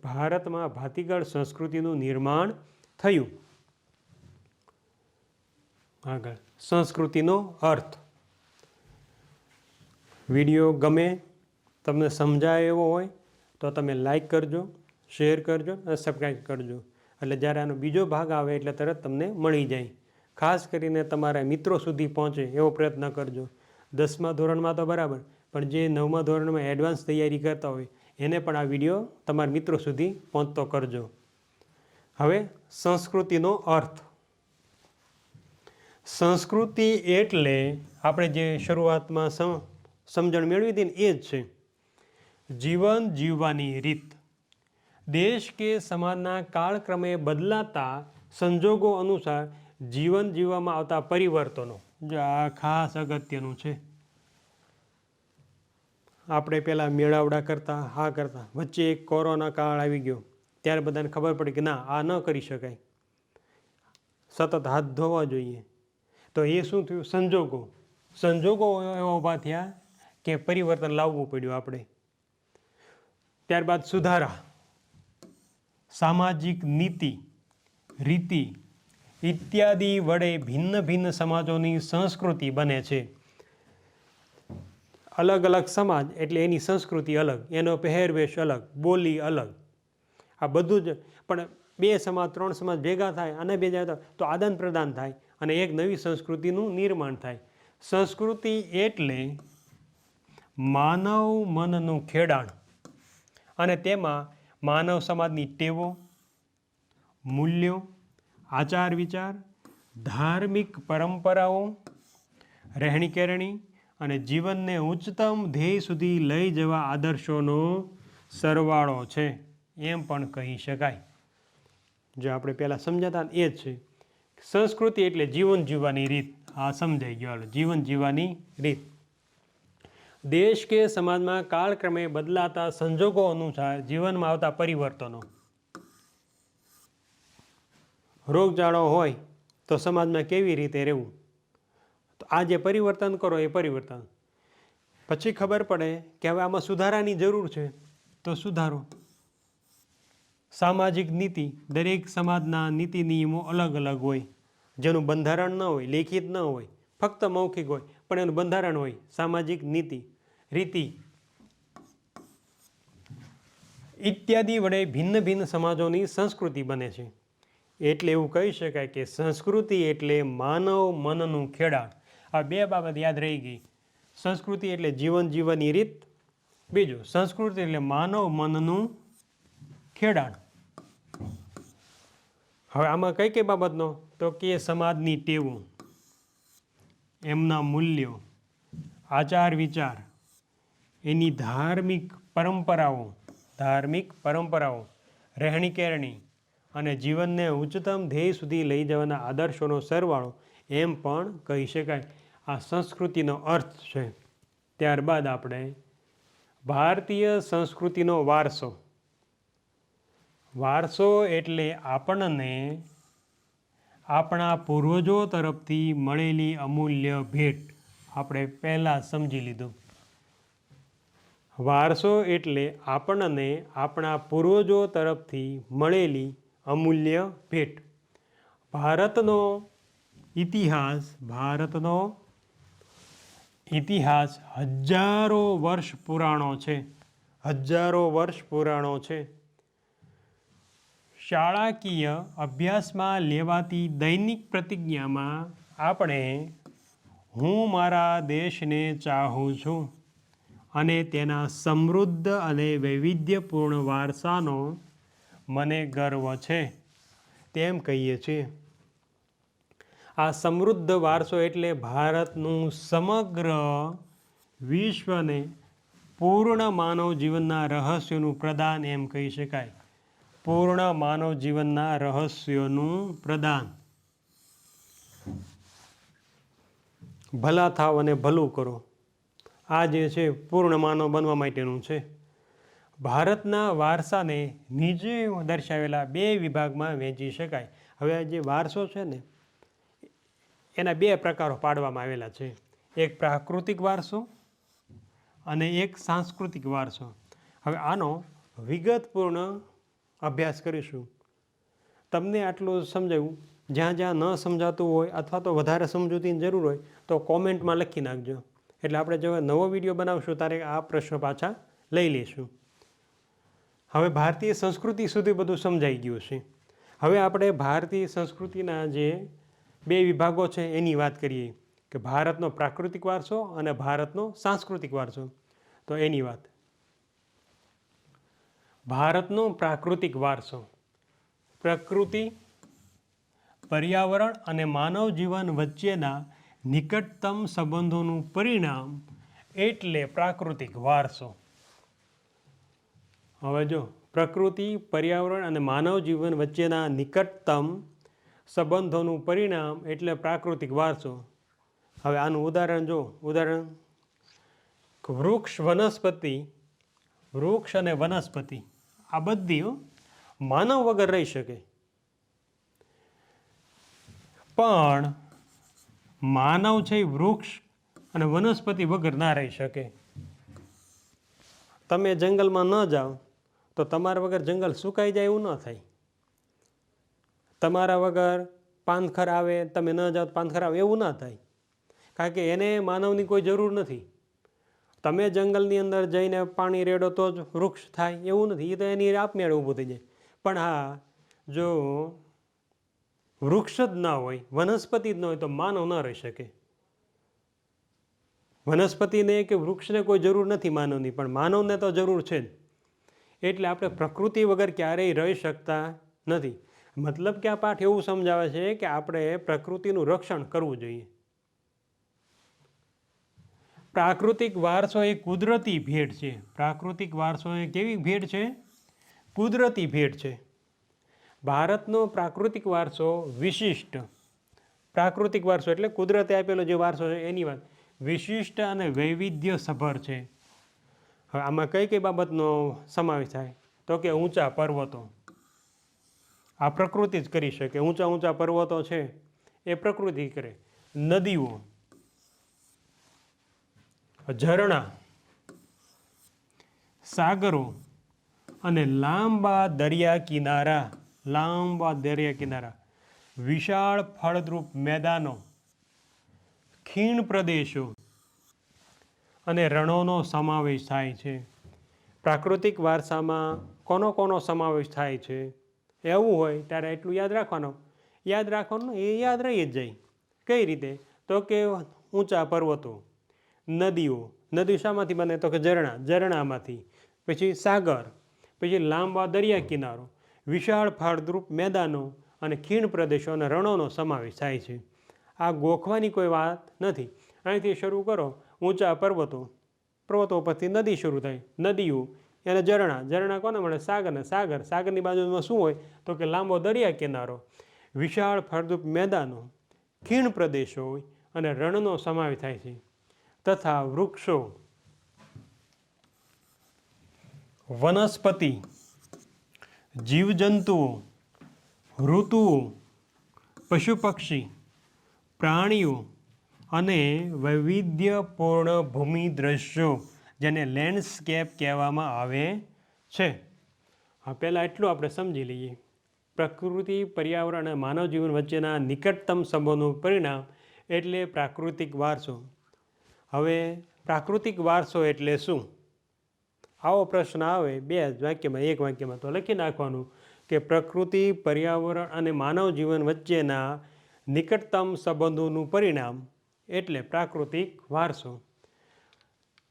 ભારતમાં ભાતીગળ સંસ્કૃતિનું નિર્માણ થયું. આગળ સંસ્કૃતિનો અર્થ. વિડીયો ગમે, તમને સમજાય એવો હોય તો તમે લાઈક કરજો, શેર કરજો અને સબસ્ક્રાઈબ કરજો. એટલે જ્યારે આનો બીજો ભાગ આવે એટલે તરત તમને મળી જાય. ખાસ કરીને તમારા મિત્રો સુધી પહોંચે એવો પ્રયત્ન કરજો. 10મા ધોરણમાં તો બરાબર, પણ જે 9મા ધોરણમાં એડવાન્સ તૈયારી કરતા હોય એને પણ આ વિડીયો તમારા મિત્રો સુધી પહોંચતો કરજો. હવે સંસ્કૃતિનો અર્થ. સંસ્કૃતિ એટલે આપણે જે શરૂઆતમાં સમજણ મેળવી હતી ને એ જ છે. જીવન જીવવાની રીત. દેશ કે સમાજના કાળક્રમે બદલાતા સંજોગો અનુસાર જીવન જીવવામાં આવતા પરિવર્તનો. જો આ ખાસ અગત્યનું છે. આપણે પહેલાં મેળાવડા કરતા, હા કરતા, વચ્ચે એક કોરોના કાળ આવી ગયો ત્યારે બધાને ખબર પડી કે ના, આ ન કરી શકાય, સતત હાથ ધોવા જોઈએ. તો એ શું થયું? સંજોગો એવા ઊભા થયા કે પરિવર્તન લાવવું પડ્યું આપણે. ત્યારબાદ સુધારા, સામાજિક નીતિ, રીતિ ઇત્યાદિ વડે ભિન્ન ભિન્ન સમાજોની સંસ્કૃતિ બને છે. અલગ અલગ સમાજ એટલે એની સંસ્કૃતિ અલગ, એનો પહેરવેશ અલગ, બોલી અલગ, આ બધું જ. પણ 2 સમાજ 3 સમાજ ભેગા થાય અને બે જાય તો આદાન પ્રદાન થાય અને એક નવી સંસ્કૃતિનું નિર્માણ થાય. સંસ્કૃતિ એટલે માનવ મનનું ખેડાણ અને તેમાં માનવ સમાજની ટેવો, મૂલ્યો, આચાર વિચાર, ધાર્મિક પરંપરાઓ, રહેણી કહેણી અને જીવનને ઉચ્ચતમ ધ્યેય સુધી લઈ જવા આદર્શોનો સરવાળો છે એમ પણ કહી શકાય. જો આપણે પહેલાં સમજાતા એ જ છે. સંસ્કૃતિ એટલે જીવન જીવવાની રીત. આ સમજાઈ ગયો. જીવન જીવવાની રીત. દેશ કે સમાજમાં કાળક્રમે બદલાતા સંજોગો અનુસાર જીવનમાં આવતા પરિવર્તનો. રોગચાળો હોય તો સમાજમાં કેવી રીતે રહેવું, તો આ જે પરિવર્તન કરો એ પરિવર્તન. પછી ખબર પડે કે હવે આમાં સુધારાની જરૂર છે તો સુધારો. સામાજિક નીતિ, દરેક સમાજના નીતિ નિયમો અલગ અલગ હોય, જેનું બંધારણ ન હોય, લેખિત ન હોય, ફક્ત મૌખિક હોય, પણ એનું બંધારણ હોય. સામાજિક નીતિ, રીતિ ઇત્યાદિ વડે ભિન્ન ભિન્ન સમાજોની સંસ્કૃતિ બને છે. એટલે એવું કહી શકાય કે સંસ્કૃતિ એટલે માનવ મનનું ખેડાણ. આ બે બાબત યાદ રહી ગઈ. સંસ્કૃતિ એટલે જીવન જીવવાની રીત, બીજું સંસ્કૃતિ એટલે માનવ મનનું ખેડાણ. હવે આમાં કઈ કઈ બાબતનો, તો કે સમાજની ટેવો, એમના મૂલ્યો, આચાર વિચાર, એની ધાર્મિક પરંપરાઓ, રહેણી કહેણી અને જીવનને ઉચ્ચતમ ધ્યેય સુધી લઈ જવાના આદર્શોનો સરવાળો એમ પણ કહી શકાય. આ સંસ્કૃતિનો અર્થ છે. ત્યારબાદ આપણે ભારતીય સંસ્કૃતિનો વારસો. વારસો એટલે આપણને આપણા પૂર્વજો તરફથી મળેલી અમૂલ્ય ભેટ. આપણે પહેલાં સમજી લીધું. વારસો એટલે આપણને આપણા પૂર્વજો તરફથી મળેલી અમૂલ્ય ભેટ. ભારતનો ઇતિહાસ હજારો વર્ષ પુરાણો છે. શાળાકીય અભ્યાસમાં લેવાતી દૈનિક પ્રતિજ્ઞામાં આપણે હું મારા દેશને ચાહું છું અને તેના સમૃદ્ધ અને વૈવિધ્યપૂર્ણ વારસાનો મને ગર્વ છે તેમ કહીએ છીએ. આ સમૃદ્ધ વારસો એટલે ભારતનું સમગ્ર વિશ્વને પૂર્ણ માનવ જીવનના રહસ્યોનું પ્રદાન એમ કહી શકાય. પૂર્ણ માનવ જીવનના રહસ્યોનું પ્રદાન. ભલા થાવ અને ભલું કરો, આ જે છે પૂર્ણ માનવ બનવા માટેનું છે. ભારતના વારસાને નીચે દર્શાવેલા બે વિભાગમાં વહેંચી શકાય. હવે જે વારસો છે ને એના બે પ્રકારો પાડવામાં આવેલા છે. એક પ્રાકૃતિક વારસો અને એક સાંસ્કૃતિક વારસો. હવે આનો વિગતપૂર્ણ અભ્યાસ કરીશું. તમને આટલું સમજાવ્યું. જ્યાં જ્યાં ન સમજાતું હોય અથવા તો વધારે સમજૂતીની જરૂર હોય તો કોમેન્ટમાં લખી નાખજો. એટલે આપણે જો નવો વિડીયો બનાવશું ત્યારે આ પ્રશ્નો પાછા લઈ લઈશું. હવે ભારતીય સંસ્કૃતિ સુધી બધું સમજાઈ ગયું છે. હવે આપણે ભારતીય સંસ્કૃતિના જે બે વિભાગો છે એની વાત કરીએ કે ભારતનો પ્રાકૃતિક વારસો અને ભારતનો સાંસ્કૃતિક વારસો. તો એની વાત. ભારતનો પ્રાકૃતિક વારસો. પ્રકૃતિ, પર્યાવરણ અને માનવ જીવન વચ્ચેના નિકટતમ સંબંધોનું પરિણામ એટલે પ્રાકૃતિક વારસો. હવે જો પ્રકૃતિ, પર્યાવરણ અને માનવ જીવન વચ્ચેના નિકટતમ સંબંધોનું પરિણામ એટલે પ્રાકૃતિક વારસો. હવે આનું ઉદાહરણ જો. ઉદાહરણ વૃક્ષ અને વનસ્પતિ આ બધી માનવ વગર રહી શકે, પણ માનવ છે વૃક્ષ અને વનસ્પતિ વગર ના રહી શકે. તમે જંગલમાં ન જાઓ તો તમારા વગર જંગલ સુકાઈ જાય એવું ન થાય. તમારા વગર પાનખર આવે, તમે ન જાઓ પાનખર આવે એવું ના થાય. કારણ કે એને માનવની કોઈ જરૂર નથી. તમે જંગલની અંદર જઈને પાણી રેડો તો જ વૃક્ષ થાય એવું નથી. એ તો એની આપમેળે ઊભું થઈ જાય. પણ હા, જો વૃક્ષ જ ના હોય, વનસ્પતિ જ ન હોય તો માનવ ન રહી શકે. વનસ્પતિને કે વૃક્ષને કોઈ જરૂર નથી માનવની, પણ માનવને તો જરૂર છે જ. એટલે આપણે પ્રકૃતિ વગર ક્યારેય રહી શકતા નથી. મતલબ કે આ પાઠ એવું સમજાવે છે કે આપણે પ્રકૃતિનું રક્ષણ કરવું જોઈએ. પ્રાકૃતિક વારસો એ કુદરતી ભેટ છે. પ્રાકૃતિક વારસો એ કેવી ભેટ છે? કુદરતી ભેટ છે. ભારતનો પ્રાકૃતિક વારસો વિશિષ્ટ. પ્રાકૃતિક વારસો એટલે કુદરતે આપેલો જે વારસો છે એની વાત. વિશિષ્ટ અને વૈવિધ્યસભર છે. હવે આમાં કઈ કઈ બાબતનો સમાવેશ થાય? તો કે ઊંચા પર્વતો, આ પ્રકૃતિ જ કરી શકે. ઊંચા ઊંચા પર્વતો છે એ પ્રકૃતિ કરે. નદીઓ, ઝરણા, સાગરો અને લાંબા દરિયા કિનારા, વિશાળ ફળદ્રુપ મેદાનો, ખીણ પ્રદેશો અને રણોનો સમાવેશ થાય છે. પ્રાકૃતિક વારસામાં કોનો સમાવેશ થાય છે? એવું હોય ત્યારે એટલું યાદ રાખવાનું, એ યાદ રહી જ જાય. કઈ રીતે? તો કે ઊંચા પર્વતો, નદીઓ શામાંથી બને? તો કે ઝરણામાંથી, પછી સાગર, પછી લાંબા દરિયા કિનારો, વિશાળ ફળદ્રુપ મેદાનો અને ખીણ પ્રદેશો અને રણોનો સમાવેશ થાય છે. આ ગોખવાની કોઈ વાત નથી. અહીંથી શરૂ કરો, ઊંચા પર્વતો પરથી નદી શરૂ થાય, નદીઓ અને ઝરણા કોને મળે? સાગરની બાજુમાં શું હોય? તો કે લાંબો દરિયા કિનારો, વિશાળ ફળદ્રુપ મેદાનો, ખીણ પ્રદેશો હોય અને રણનો સમાવેશ થાય છે. તથા વૃક્ષો, વનસ્પતિ, જીવજંતુઓ, ઋતુઓ, પશુ પક્ષી, પ્રાણીઓ અને વૈવિધ્યપૂર્ણ ભૂમિ દ્રશ્યો, જેને લેન્ડસ્કેપ કહેવામાં આવે છે. પહેલાં એટલું આપણે સમજી લઈએ. પ્રકૃતિ, પર્યાવરણ અને માનવ જીવન વચ્ચેના નિકટતમ સંબંધનું પરિણામ એટલે પ્રાકૃતિક વારસો. હવે પ્રાકૃતિક વારસો એટલે શું? આવો પ્રશ્ન આવે એક વાક્યમાં તો લખી નાખવાનું કે પ્રકૃતિ, પર્યાવરણ અને માનવ જીવન વચ્ચેના નિકટતમ સંબંધોનું પરિણામ એટલે પ્રાકૃતિક વારસો.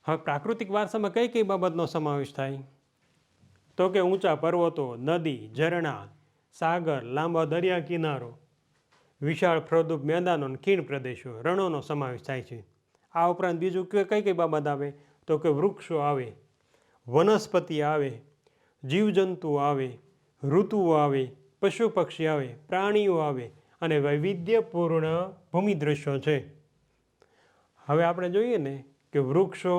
હવે પ્રાકૃતિક વારસામાં કઈ કઈ બાબતનો સમાવેશ થાય? તો કે ઊંચા પર્વતો, નદી, ઝરણા, સાગર, લાંબા દરિયા કિનારો, વિશાળ ફળદ્રુપ મેદાનો, ખીણ પ્રદેશો, રણોનો સમાવેશ થાય છે. આ ઉપરાંત બીજું કઈ કઈ બાબત આવે? તો કે વૃક્ષો આવે, વનસ્પતિ આવે, જીવજંતુઓ આવે, ઋતુઓ આવે, પશુ પક્ષી આવે, પ્રાણીઓ આવે અને વૈવિધ્યપૂર્ણ ભૂમિ દ્રશ્યો છે. હવે આપણે જોઈએ ને કે વૃક્ષો,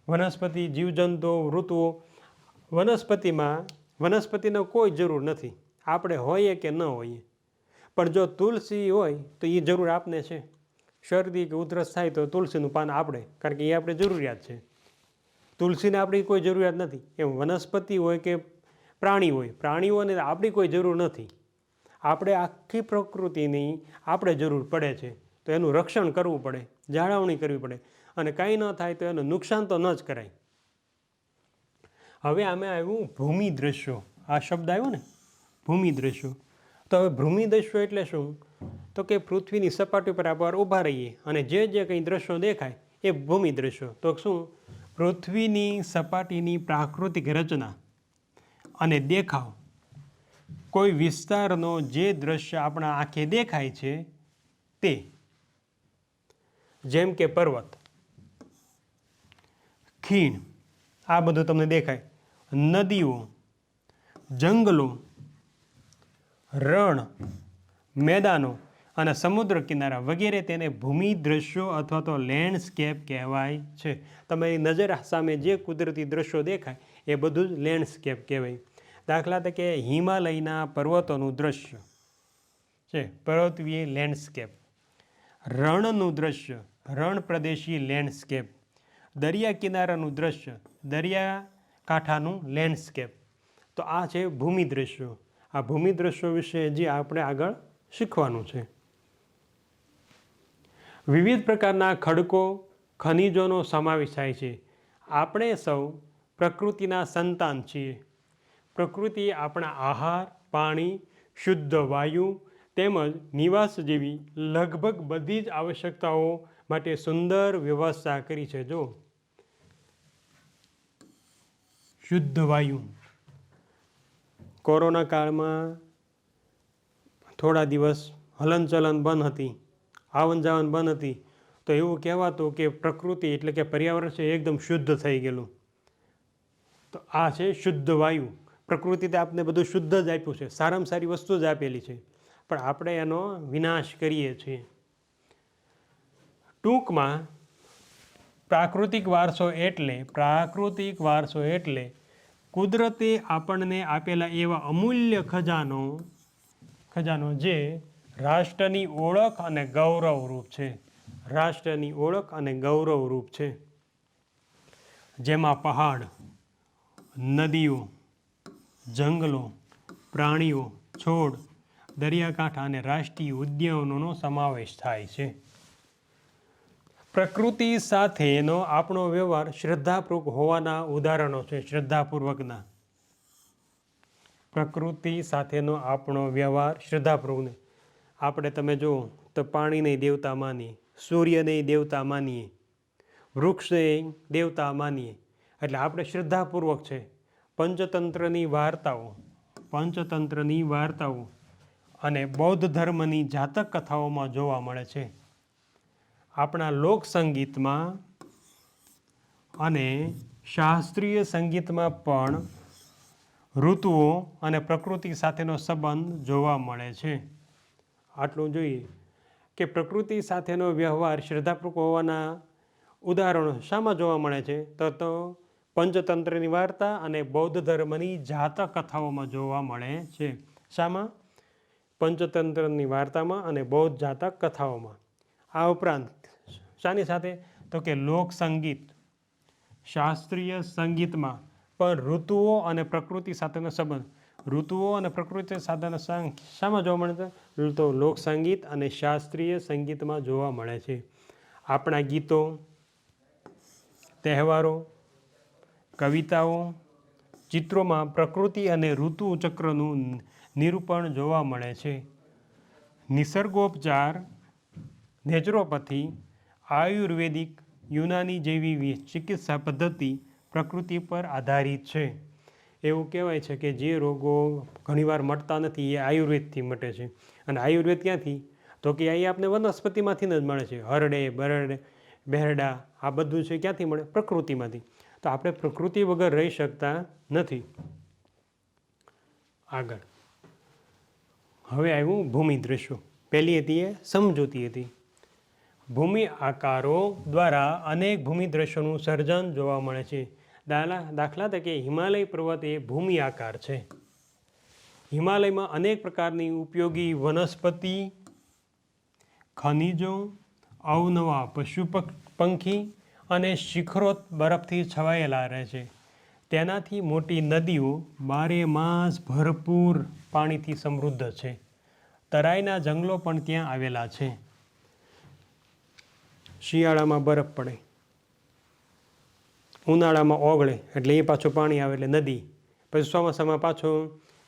વનસ્પતિ, જીવજંતુઓ, ઋતુઓ. વનસ્પતિનો કોઈ જરૂર નથી, આપણે હોઈએ કે ન હોઈએ. પણ જો તુલસી હોય તો એ જરૂર આપને છે. શરદી કે ઉધરસ થાય તો તુલસીનું પાન આપણે, કારણ કે એ આપણે જરૂરિયાત છે. તુલસીને આપણી કોઈ જરૂરિયાત નથી. એમ વનસ્પતિ હોય કે પ્રાણીઓને આપણી કોઈ જરૂર નથી. આપણે આખી પ્રકૃતિની આપણે જરૂર પડે છે. તો એનું રક્ષણ કરવું પડે, જાળવણી કરવી પડે, અને કાંઈ ન થાય તો એનું નુકસાન તો ન જ કરાય. હવે આમે આવ્યું ભૂમિ દ્રશ્યો. આ શબ્દ આવ્યો ને, ભૂમિ દ્રશ્યો. તો હવે ભૂમિ દ્રશ્યો એટલે શું? તો કે પૃથ્વીની સપાટી પર આપણે ઊભા રહીએ અને જે કંઈ દ્રશ્યો દેખાય એ ભૂમિ દ્રશ્યો. તો શું? પૃથ્વીની સપાટીની પ્રાકૃતિક રચના અને દેખાવ, કોઈ વિસ્તારનો જે દ્રશ્ય આપણા આંખે દેખાય છે તે. જેમ કે પર્વત, ખીણ, આ બધું તમને દેખાય. નદીઓ, જંગલો, રણ, મેદાનો અને સમુદ્ર કિનારા વગેરે તેને ભૂમિ દ્રશ્યો અથવા તો લેન્ડસ્કેપ કહેવાય છે. તમારી નજર સામે જે કુદરતી દ્રશ્યો દેખાય એ બધું જ લેન્ડસ્કેપ કહેવાય. દાખલા તરીકે હિમાલયના પર્વતોનું દ્રશ્ય છે પર્વતીય લેન્ડસ્કેપ, રણનું દ્રશ્ય રણ પ્રદેશી લેન્ડસ્કેપ, દરિયા કિનારાનું દ્રશ્ય દરિયાકાંઠાનું લેન્ડસ્કેપ. તો આ છે ભૂમિ દ્રશ્યો. આ ભૂમિ દ્રશ્યો વિશે જે આપણે આગળ શીખવાનું છે. વિવિધ પ્રકારના ખડકો, ખનિજોનો સમાવેશ થાય છે. આપણે સૌ પ્રકૃતિના સંતાન છીએ. પ્રકૃતિ આપણા આહાર, પાણી, શુદ્ધ વાયુ તેમજ નિવાસ જેવી લગભગ બધી જ આવશ્યકતાઓ માટે સુંદર વ્યવસ્થા કરી છે. જો શુદ્ધ વાયુ, કોરોના કાળમાં થોડા દિવસ હલનચલન બંધ હતી, આવન જાવન બંધ હતી, તો એવું કહેવાતું કે પ્રકૃતિ એટલે કે પર્યાવરણ છે એકદમ શુદ્ધ થઈ ગયેલું. તો આ છે શુદ્ધ વાયુ. પ્રકૃતિએ આપને બધું શુદ્ધ જ આપ્યું છે, સારામાં સારી વસ્તુ જ આપેલી છે, પણ આપણે એનો વિનાશ કરીએ છીએ. ટૂંકમાં પ્રાકૃતિક વારસો એટલે કુદરતે આપણને આપેલા એવા અમૂલ્ય ખજાનો જે રાષ્ટ્રની ઓળખ અને ગૌરવરૂપ છે. રાષ્ટ્રની ઓળખ અને ગૌરવરૂપ છે. જેમાં પહાડ, નદીઓ, જંગલો, પ્રાણીઓ, છોડ, દરિયાકાંઠા અને રાષ્ટ્રીય ઉદ્યાનોનો સમાવેશ થાય છે. પ્રકૃતિ સાથેનો આપણો વ્યવહાર શ્રદ્ધાપૂર્વક હોવાના ઉદાહરણો છે. શ્રદ્ધાપૂર્વકના. પ્રકૃતિ સાથેનો આપણો વ્યવહાર શ્રદ્ધાપૂર્વક. આપણે તમે જુઓ તો પાણીને દેવતા માનીએ, સૂર્યને દેવતા માનીએ, વૃક્ષને દેવતા માનીએ, એટલે આપણે શ્રદ્ધાપૂર્વક છે. પંચતંત્રની વાર્તાઓ અને બૌદ્ધ ધર્મની જાતક કથાઓમાં જોવા મળે છે. આપણા લોકસંગીતમાં અને શાસ્ત્રીય સંગીતમાં પણ ઋતુઓ અને પ્રકૃતિ સાથેનો સંબંધ જોવા મળે છે. આટલું જોઈએ કે પ્રકૃતિ સાથેનો વ્યવહાર શ્રદ્ધાપૂર્વક હોવાના ઉદાહરણો શામાં જોવા મળે છે? તો પંચતંત્રની વાર્તા અને બૌદ્ધ ધર્મની જાતક કથાઓમાં જોવા મળે છે. શામાં? પંચતંત્રની વાર્તામાં અને બૌદ્ધ જાતક કથાઓમાં. આ ઉપરાંત શાની સાથે? તો કે લોકસંગીત, શાસ્ત્રીય સંગીતમાં પણ ઋતુઓ અને પ્રકૃતિ સાથેનો સંબંધ. ઋતુઓ અને પ્રકૃતિ સાથેનો શામાં જોવા મળે છે? તો લોકસંગીત અને શાસ્ત્રીય સંગીતમાં જોવા મળે છે. આપણા ગીતો, તહેવારો, કવિતાઓ, ચિત્રોમાં પ્રકૃતિ અને ઋતુ ચક્રનું નિરૂપણ જોવા મળે છે. નિસર્ગોપચાર, નેચરોપથી, આયુર્વેદિક, યુનાની જેવી ચિકિત્સા પદ્ધતિ પ્રકૃતિ પર આધારિત છે. એવું કહેવાય છે કે જે રોગો ઘણીવાર મટતા નથી એ આયુર્વેદથી મટે છે. અને આયુર્વેદ ક્યાંથી? તો કે અહીં આપણે વનસ્પતિમાંથી જ મળે છે. હરડે, બરડે, બેરડા આ બધું છે ક્યાંથી મળે? પ્રકૃતિમાંથી. તો આપણે પ્રકૃતિ વગર રહી શકતા નથી. આગળ હવે આવ્યું ભૂમિ દ્રશ્યો. પહેલી હતી એ સમજૂતી હતી. ભૂમિ આકારો દ્વારા અનેક ભૂમિ દ્રશ્યોનું સર્જન જોવા મળે છે. દાખલા તરીકે હિમાલય પર્વત એ ભૂમિ આકાર છે. હિમાલયમાં અનેક પ્રકારની ઉપયોગી વનસ્પતિ, ખનિજો, અવનવા પશુ પંખી અને શિખરો બરફથી છવાયેલા રહે છે. તેનાથી મોટી નદીઓ બારે માસ ભરપૂર પાણીથી સમૃદ્ધ છે. તરાઈના જંગલો પણ ત્યાં આવેલા છે. શિયાળામાં બરફ પડે, ઉનાળામાં ઓગળે એટલે એ પાછું પાણી આવે એટલે નદી, પછી ચોમાસામાં પાછો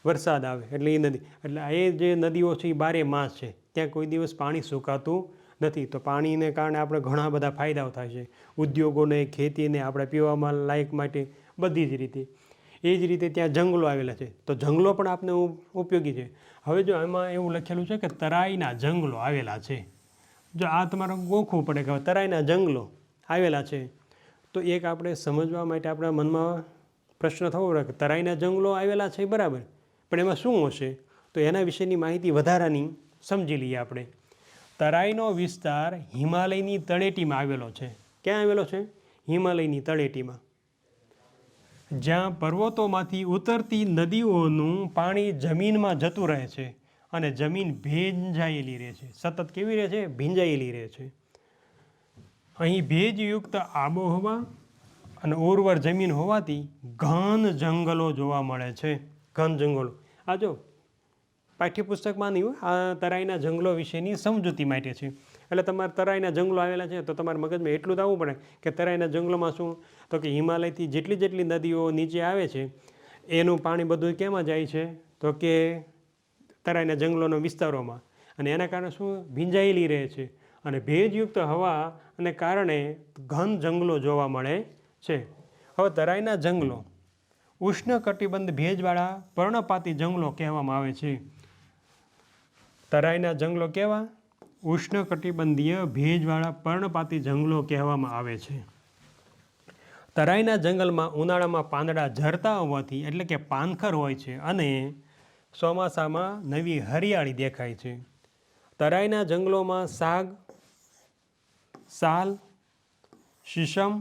વરસાદ આવે એટલે એ નદી. એટલે એ જે નદીઓ છે એ બારે માસ છે. ત્યાં કોઈ દિવસ પાણી સુકાતું નથી. તો પાણીને કારણે આપણે ઘણા બધા ફાયદાઓ થાય છે. ઉદ્યોગોને, ખેતીને, આપણે પીવામાં લાયક માટે બધી જ રીતે. એ જ રીતે ત્યાં જંગલો આવેલા છે. તો જંગલો પણ આપણે ઉપયોગી છે. હવે જો એમાં એવું લખેલું છે કે તરાઈના જંગલો આવેલા છે. જો આ તમારે ગોખવું પડે કે તરાઈના જંગલો આવેલા છે તો એક આપણે સમજવા માટે આપણા મનમાં પ્રશ્ન થવો પડે કે તરાઈના જંગલો આવેલા છે બરાબર, પણ એમાં શું હશે? તો એના વિશેની માહિતી વધારાની સમજી લઈએ આપણે. તરાઈનો વિસ્તાર હિમાલયની તળેટીમાં આવેલો છે. ક્યાં આવેલો છે? હિમાલયની તળેટીમાં. જ્યાં પર્વતોમાંથી ઉતરતી નદીઓનું પાણી જમીનમાં જતું રહે છે અને જમીન ભીંજાયેલી રહે છે. સતત કેવી રહે છે? ભીંજાયેલી રહે છે. અહીં ભેજયુક્ત આબોહવા અને ઉર્વર જમીન હોવાથી ઘન જંગલો જોવા મળે છે. ઘન જંગલો. આ જો પાઠ્યપુસ્તકમાં નહીં હોય, આ તરાઈના જંગલો વિશેની સમજૂતી માટે છે. એટલે તમારે તરાઈના જંગલો આવેલા છે તો તમારા મગજમાં એટલું જ આવવું પડે કે તરાઈના જંગલોમાં શું? તો કે હિમાલયથી જેટલી નદીઓ નીચે આવે છે એનું પાણી બધું કેમાં જાય છે? તો કે તરાઈના જંગલોના વિસ્તારોમાં. અને એના કારણે શું? ભીંજાયેલી રહે છે. અને ભેજયુક્ત હવા અને કારણે ઘન જંગલો જોવા મળે છે. હવે તરાઈના જંગલો ઉષ્ણકટિબંધ ભેજવાળા પર્ણપાતી જંગલો કહેવામાં આવે છે. તરાઈના જંગલો કેવા? ઉષ્ણકટિબંધીય ભેજવાળા પર્ણપાતી જંગલો કહેવામાં આવે છે. તરાઈના જંગલમાં ઉનાળામાં પાંદડા ઝરતા હોવાથી એટલે કે પાનખર હોય છે અને ચોમાસામાં નવી હરિયાળી દેખાય છે. તરાઈના જંગલોમાં સાગ, સાલ, શીશમ,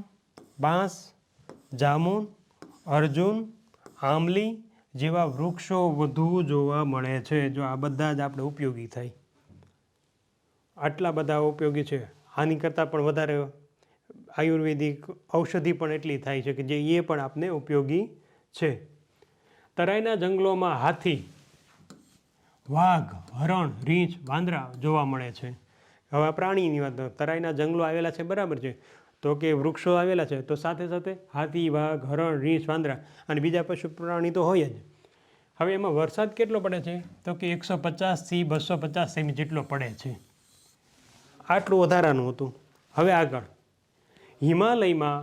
બાંસ, જામુન, અર્જુન, આંબલી જેવા વૃક્ષો વધુ જોવા મળે છે. જો આ બધા જ આપણે ઉપયોગી થાય, આટલા બધા ઉપયોગી છે. આની કરતાં પણ વધારે આયુર્વેદિક ઔષધિ પણ એટલી થાય છે કે જે એ પણ આપને ઉપયોગી છે. તરાઈના જંગલોમાં હાથી, વાઘ, હરણ, રીંછ, વાંદરા જોવા મળે છે. હવે પ્રાણીની વાત, તરાઈના જંગલો આવેલા છે બરાબર છે, તો કે વૃક્ષો આવેલા છે, તો સાથે સાથે હાથી, વાઘ, હરણ, રીંછ, વાંદરા અને બીજા પશુ પ્રાણી તો હોય જ. હવે એમાં વરસાદ કેટલો પડે છે? તો કે 150થી 250 સેમી જેટલો પડે છે. આટલું વધારાનું હતું. હવે આગળ હિમાલયમાં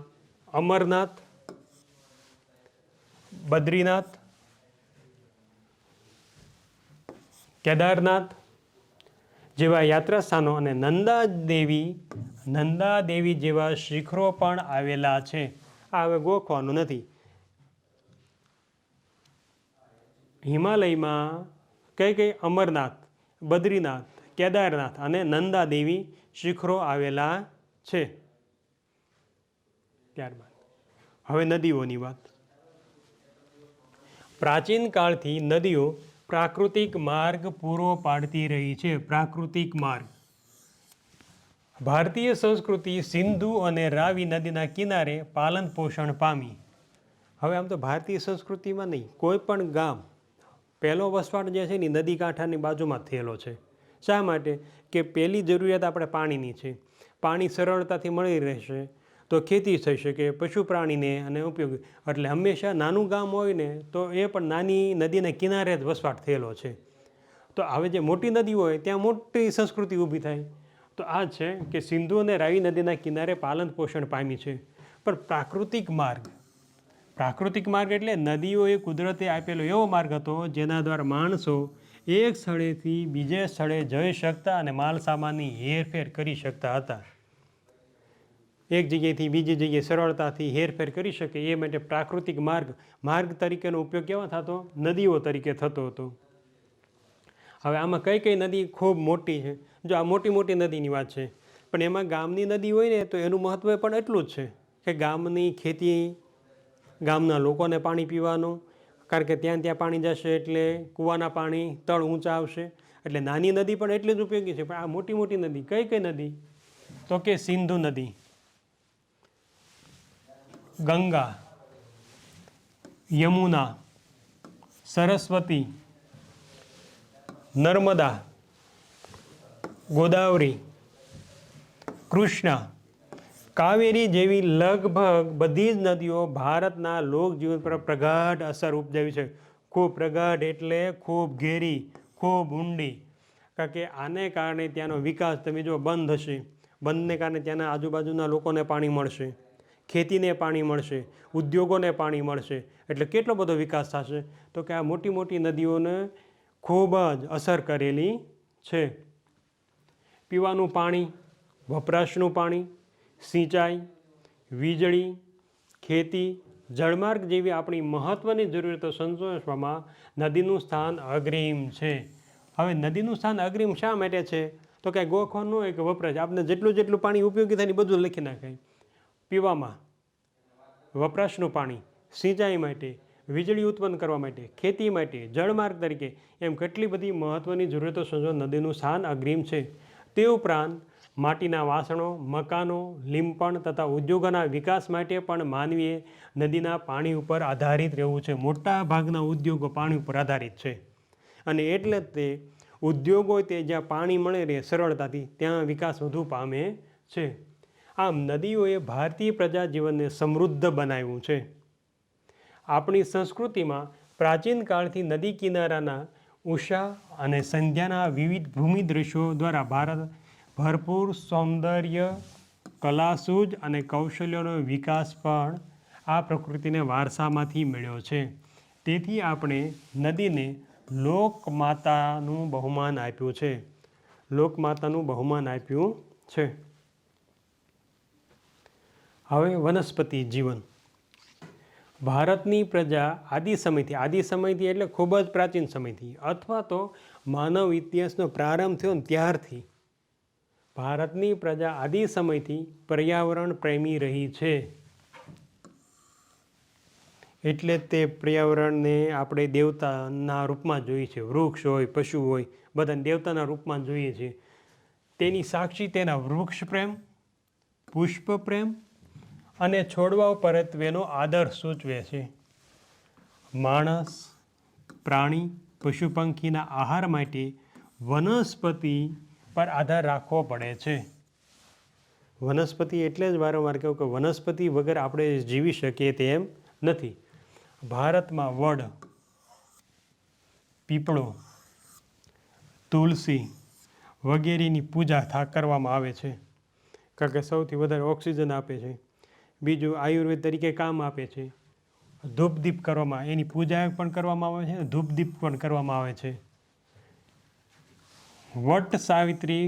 અમરનાથ, બદ્રીનાથ, કેદારનાથ જેવા યાત્રા સ્થાનો અને નંદાદેવી જેવા શિખરો પણ આવેલા છે. આ હવે ગોખવાનું નથી. હિમાલયમાં કઈ અમરનાથ, બદ્રીનાથ, કેદારનાથ અને નંદાદેવી શિખરો આવેલા છે. ત્યારબાદ હવે નદીઓની વાત. પ્રાચીન કાળથી નદીઓ પ્રાકૃતિક માર્ગ પૂરો પાડતી રહી છે. પ્રાકૃતિક માર્ગ. ભારતીય સંસ્કૃતિ સિંધુ અને રાવી નદીના કિનારે પાલન પોષણ પામી. હવે આમ તો ભારતીય સંસ્કૃતિમાં નહીં, કોઈ પણ ગામ પહેલો વસવાટ જે છે ને નદી કાંઠાની બાજુમાં થયેલો છે. શા માટે? કે પહેલી જરૂરિયાત આપણે પાણીની છે. પાણી સરળતાથી મળી રહેશે તો ખેતી થઈ શકે, પશુ પ્રાણીને અને ઉપયોગ. એટલે હંમેશા નાનું ગામ હોય ને તો એ પણ નાની નદીના કિનારે જ વસવાટ થયેલો છે. તો હવે જે મોટી નદી હોય ત્યાં મોટી સંસ્કૃતિ ઊભી થાય. તો આ છે કે સિંધુ અને રાવી નદીના કિનારે પાલન પોષણ પામી છે. પણ પ્રાકૃતિક માર્ગ એટલે નદીઓએ કુદરતે આપેલો એવો માર્ગ હતો જેના દ્વારા માણસો એક સ્થળેથી બીજે સ્થળે જઈ શકતા અને માલ સામાનની હેરફેર કરી શકતા હતા. એક જગ્યાએથી બીજી જગ્યાએ સરળતાથી હેરફેર કરી શકે એ માટે પ્રાકૃતિક માર્ગ તરીકેનો ઉપયોગ કેવા થતો? નદીઓ તરીકે થતો હતો. હવે આમાં કઈ નદી ખૂબ મોટી છે? જો આ મોટી નદીની વાત છે, પણ એમાં ગામની નદી હોય ને તો એનું મહત્ત્વ પણ એટલું જ છે કે ગામની ખેતી, ગામના લોકોને પાણી પીવાનું, કારણ કે ત્યાં પાણી જશે એટલે કૂવાના પાણી તળ ઊંચા આવશે. એટલે નાની નદી પણ એટલી જ ઉપયોગી છે. પણ આ મોટી નદી કઈ નદી? તો કે સિંધુ નદી, ગંગા, યમુના, સરસ્વતી, નર્મદા, ગોદાવરી, કૃષ્ણા, કાવેરી જેવી લગભગ બધી જ નદીઓ ભારતના લોકજીવન પર પ્રગાઢ અસર ઉપજાવી છે. ખૂબ પ્રગાઢ એટલે ખૂબ ઘેરી, ખૂબ ઊંડી. કારણ કે આને કારણે ત્યાંનો વિકાસ તમે જો બંધ હશે, બંધને કારણે ત્યાંના આજુબાજુના લોકોને પાણી મળશે, ખેતીને પાણી મળશે, ઉદ્યોગોને પાણી મળશે. એટલે કેટલો બધો વિકાસ થશે? તો કે આ મોટી નદીઓને ખૂબ જ અસર કરેલી છે. પીવાનું પાણી, વપરાશનું પાણી, સિંચાઈ, વીજળી, ખેતી, જળમાર્ગ જેવી આપણી મહત્ત્વની જરૂરિયાતો સંતોષવામાં નદીનું સ્થાન અગ્રીમ છે. હવે નદીનું સ્થાન અગ્રીમ શા માટે છે? તો કાંઈ ગોખવાનું હોય કે વપરાશ, આપણે જેટલું પાણી ઉપયોગી થાય એ બધું લખી નાખાય. પીવામાં, વપરાશનું પાણી, સિંચાઈ માટે, વીજળી ઉત્પન્ન કરવા માટે, ખેતી માટે, જળમાર્ગ તરીકે, એમ કેટલી બધી મહત્ત્વની જરૂરિયાતો સંતોષવા નદીનું સ્થાન અગ્રીમ છે. તે ઉપરાંત માટીના વાસણો, મકાનો, લીંપણ તથા ઉદ્યોગોના વિકાસ માટે પણ માનવીએ નદીના પાણી ઉપર આધારિત રહેવું છે. મોટા ભાગના ઉદ્યોગો પાણી ઉપર આધારિત છે. અને એટલે જ તે ઉદ્યોગો તે જ્યાં પાણી મળે રહે સરળતાથી ત્યાં વિકાસ વધુ પામે છે. આમ નદીઓએ ભારતીય પ્રજા જીવનને સમૃદ્ધ બનાવ્યું છે. આપણી સંસ્કૃતિમાં પ્રાચીન કાળથી નદી કિનારાના ઉષા અને સંધ્યાના વિવિધ ભૂમિ દૃશ્યો દ્વારા ભરપૂર સૌંદર્ય, કલાસૂઝ અને કૌશલ્યનો વિકાસ પણ આ પ્રકૃતિને વારસામાંથી મળ્યો છે. તેથી આપણે નદીને લોકમાતાનું બહુમાન આપ્યું છે. હવે વનસ્પતિ જીવન. ભારતની પ્રજા આદિ સમયથી એટલે ખૂબ જ પ્રાચીન સમયથી અથવા તો માનવ ઇતિહાસનો પ્રારંભ થયો ને ત્યારથી ભારતની પ્રજા આદિ સમયથી પર્યાવરણ પ્રેમી રહી છે. એટલે તે પર્યાવરણને આપણે દેવતાના રૂપમાં જોઈએ છીએ. વૃક્ષ હોય, પશુ હોય, બધાને દેવતાના રૂપમાં જોઈએ છીએ. તેની સાક્ષી તેના વૃક્ષ પ્રેમ, પુષ્પ પ્રેમ અને છોડવાઓ પરત્વેનો આદર સૂચવે છે. માણસ, પ્રાણી, પશુ પંખીના આહાર માટે વનસ્પતિ પર આધાર રાખવો પડે છે. વનસ્પતિ એટલે જ વારંવાર કહું કે વનસ્પતિ વગર આપણે જીવી શકીએ તેમ નથી. ભારતમાં વડ, પીપળો, તુલસી વગેરેની પૂજા કરવામાં આવે છે, કારણ કે સૌથી વધારે ઓક્સિજન આપે છે. બીજું આયુર્વેદ તરીકે કામ આપે છે. ધૂપદીપ કરવામાં, એની પૂજા પણ કરવામાં આવે છે, ધૂપદીપ પણ કરવામાં આવે છે. વટ સાવિત્રી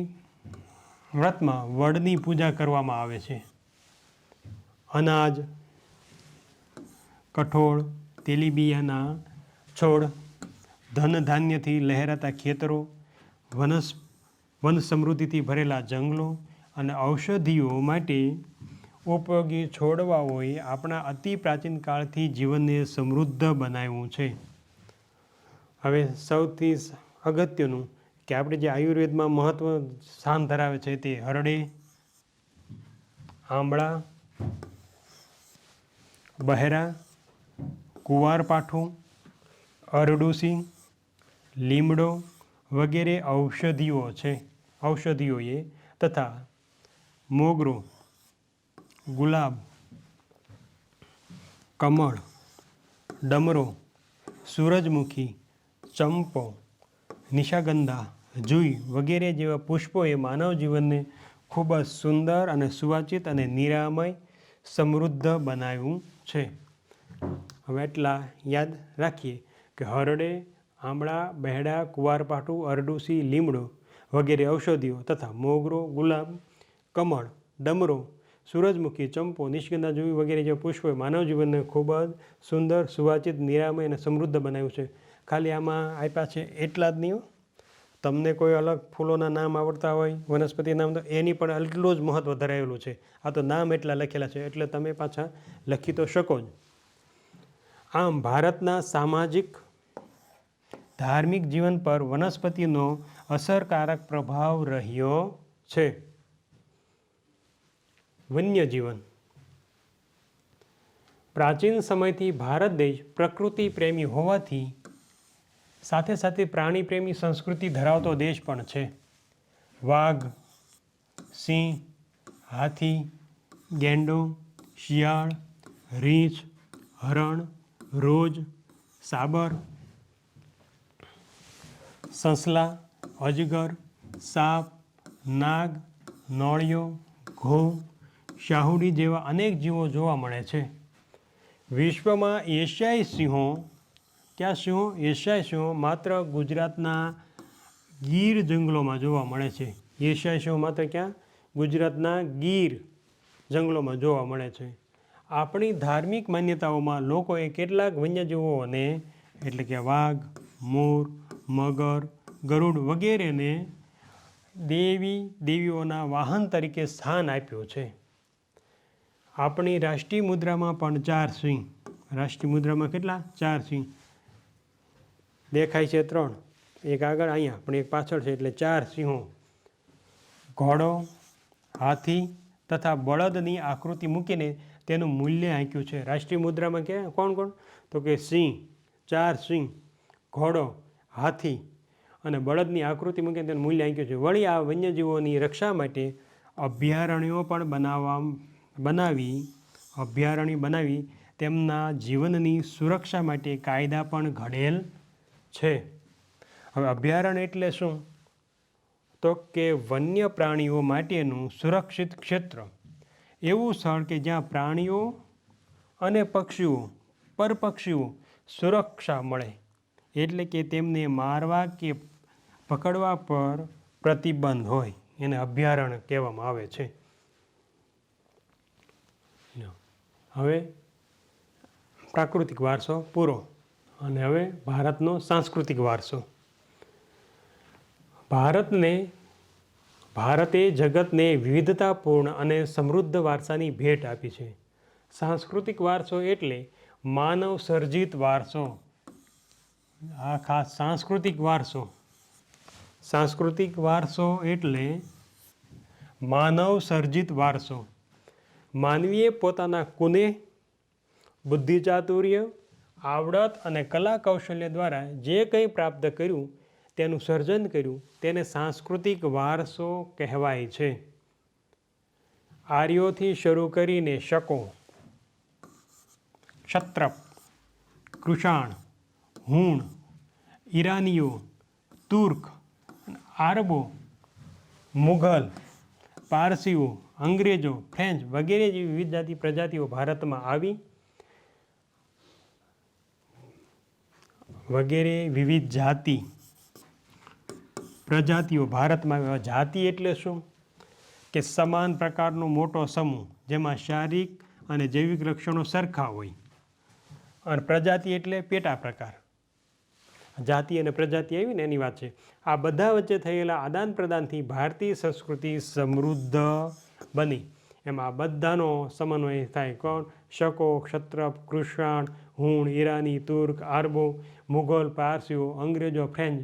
વ્રતમાં વડની પૂજા કરવામાં આવે છે. અનાજ, કઠોળ, તેલીબિયાના છોડ, ધન ધાન્યથી લહેરાતા ખેતરો, વન સમૃદ્ધિથી ભરેલા જંગલો અને ઔષધિઓ માટે ઉપયોગી છોડવાઓએ આપણા અતિ પ્રાચીન કાળથી જીવનને સમૃદ્ધ બનાવ્યું છે. હવે સૌથી અગત્યનું કે આપણે જે આયુર્વેદમાં મહત્વ સ્થાન ધરાવે છે તે હરડે, આંબળા, બહેરા, કુંવારપાઠું, અરડુસી, લીમડો વગેરે ઔષધિઓએ તથા મોગરો, ગુલાબ, કમળ, ડમરો, સૂરજમુખી, ચંપો, નિશાગંધા, જુઈ વગેરે જેવા પુષ્પોએ માનવ જીવનને ખૂબ જ સુંદર અને સુવાચિત અને નિરામય સમૃદ્ધ બનાવ્યું છે. હવે એટલા યાદ રાખીએ કે હરડે, આંબળા, બહેડા, કુંવારપાઠું, અરડુસી, લીમડો વગેરે ઔષધિઓ તથા મોગરો, ગુલાબ, કમળ, ડમરો, સૂરજમુખી, ચંપો, નિશગંધા, જુઈ વગેરે જેવા પુષ્પોએ માનવ જીવનને ખૂબ જ સુંદર, સુવાચિત, નિરામય અને સમૃદ્ધ બનાવ્યું છે. ખાલી આમાં આપ્યા છે એટલા જ નહીં. તમને કોઈ અલગ ફૂલોના નામ આવડતા હોય, વનસ્પતિ નામ, તો એની પણ એટલું જ મહત્ત્વ ધરાવેલું છે. આ તો નામ એટલા લખેલા છે એટલે તમે પાછા લખી તો શકો જ. આમ ભારતના સામાજિક ધાર્મિક જીવન પર વનસ્પતિનો અસરકારક પ્રભાવ રહ્યો છે. વન્યજીવન. પ્રાચીન સમયથી ભારત દેશ પ્રકૃતિ પ્રેમી હોવાથી સાથે સાથે પ્રાણી પ્રેમી સંસ્કૃતિ ધરાવતો દેશ પણ છે. વાઘ, સિંહ, હાથી, ગેંડો, શિયાળ, રીંછ, હરણ, રોજ, સાબર, સસલા, અજગર, સાપ, નાગ, નોળિયો, ઘો, શાહુડી જેવા અનેક જીવો જોવા મળે છે. વિશ્વમાં એશિયાઈ સિંહો, કયા સિંહો? એશિયાઈ સિંહો માત્ર ગુજરાતના ગીર જંગલોમાં જોવા મળે છે. એશિયાઈ સિંહો માત્ર ક્યાં? ગુજરાતના ગીર જંગલોમાં જોવા મળે છે. આપણી ધાર્મિક માન્યતાઓમાં લોકોએ કેટલાક વન્યજીવોને એટલે કે વાઘ, મોર, મગર, ગરુડ વગેરેને દેવીઓના વાહન તરીકે સ્થાન આપ્યું છે. આપણી રાષ્ટ્રીય મુદ્રામાં પણ 4 સિંહ. રાષ્ટ્રીય મુદ્રામાં કેટલા? 4 સિંહ દેખાય છે. 3, એક આગળ અહીંયા પણ એક પાછળ છે, એટલે 4 સિંહો, ઘોડો, હાથી તથા બળદની આકૃતિ મૂકીને તેનું મૂલ્ય આંક્યું છે. રાષ્ટ્રીય મુદ્રામાં કે કોણ? તો કે સિંહ, 4 સિંહ, ઘોડો, હાથી અને બળદની આકૃતિ મૂકીને તેનું મૂલ્ય આંક્યું છે. વળી આ વન્યજીવોની રક્ષા માટે અભયારણ્યો પણ બનાવી તેમના જીવનની સુરક્ષા માટે કાયદા પણ ઘડેલ છે. હવે અભયારણ્ય એટલે શું? તો કે વન્ય પ્રાણીઓ માટેનું સુરક્ષિત ક્ષેત્ર, એવું સ્થળ કે જ્યાં પ્રાણીઓ અને પક્ષીઓ સુરક્ષા મળે, એટલે કે તેમને મારવા કે પકડવા પર પ્રતિબંધ હોય, એને અભયારણ્ય કહેવામાં આવે છે. હવે પ્રાકૃતિક વારસો પૂરો, અને હવે ભારતનો સાંસ્કૃતિક વારસો. ભારતને ભારતે જગતને વિવિધતાપૂર્ણ અને સમૃદ્ધ વારસાની ભેટ આપી છે. સાંસ્કૃતિક વારસો એટલે માનવ સર્જિત વારસો. આ ખાસ સાંસ્કૃતિક વારસો. સાંસ્કૃતિક વારસો એટલે માનવ સર્જિત વારસો. માનવીએ પોતાના કુનેહ, બુદ્ધિ ચાતુર્ય, આવડત અને કલા કૌશલ્ય દ્વારા જે કંઈ પ્રાપ્ત કર્યું તેનું સર્જન કર્યું તેને સાંસ્કૃતિક વારસો કહેવાય છે. આર્યોથી શરૂ કરીને શકો, ક્ષત્રપ, કૃષાણ, હુણ, ઈરાનીઓ, તુર્ક, આરબો, મુઘલ, પારસીઓ, અંગ્રેજો, ફ્રેન્ચ વગેરે જેવી વિવિધ જાતિ પ્રજાતિઓ ભારતમાં આવી. વગેરે વિવિધ જાતિ પ્રજાતિઓ ભારતમાં આવ્યા. જાતિ એટલે શું? કે સમાન પ્રકારનો મોટો સમૂહ જેમાં શારીરિક અને જૈવિક લક્ષણો સરખા હોય. અને પ્રજાતિ એટલે પેટા પ્રકાર. જાતિ અને પ્રજાતિ આવી ને એની વાત છે. આ બધા વચ્ચે થયેલા આદાન પ્રદાનથી ભારતીય સંસ્કૃતિ સમૃદ્ધ બની. એમાં આ બધાનો સમન્વય થાય. કોણ? શકો, ક્ષત્રપ, કૃષાણ, હુણ, ઈરાની, તુર્ક, આરબો, મુઘલ, પારસીઓ, અંગ્રેજો, ફ્રેન્ચ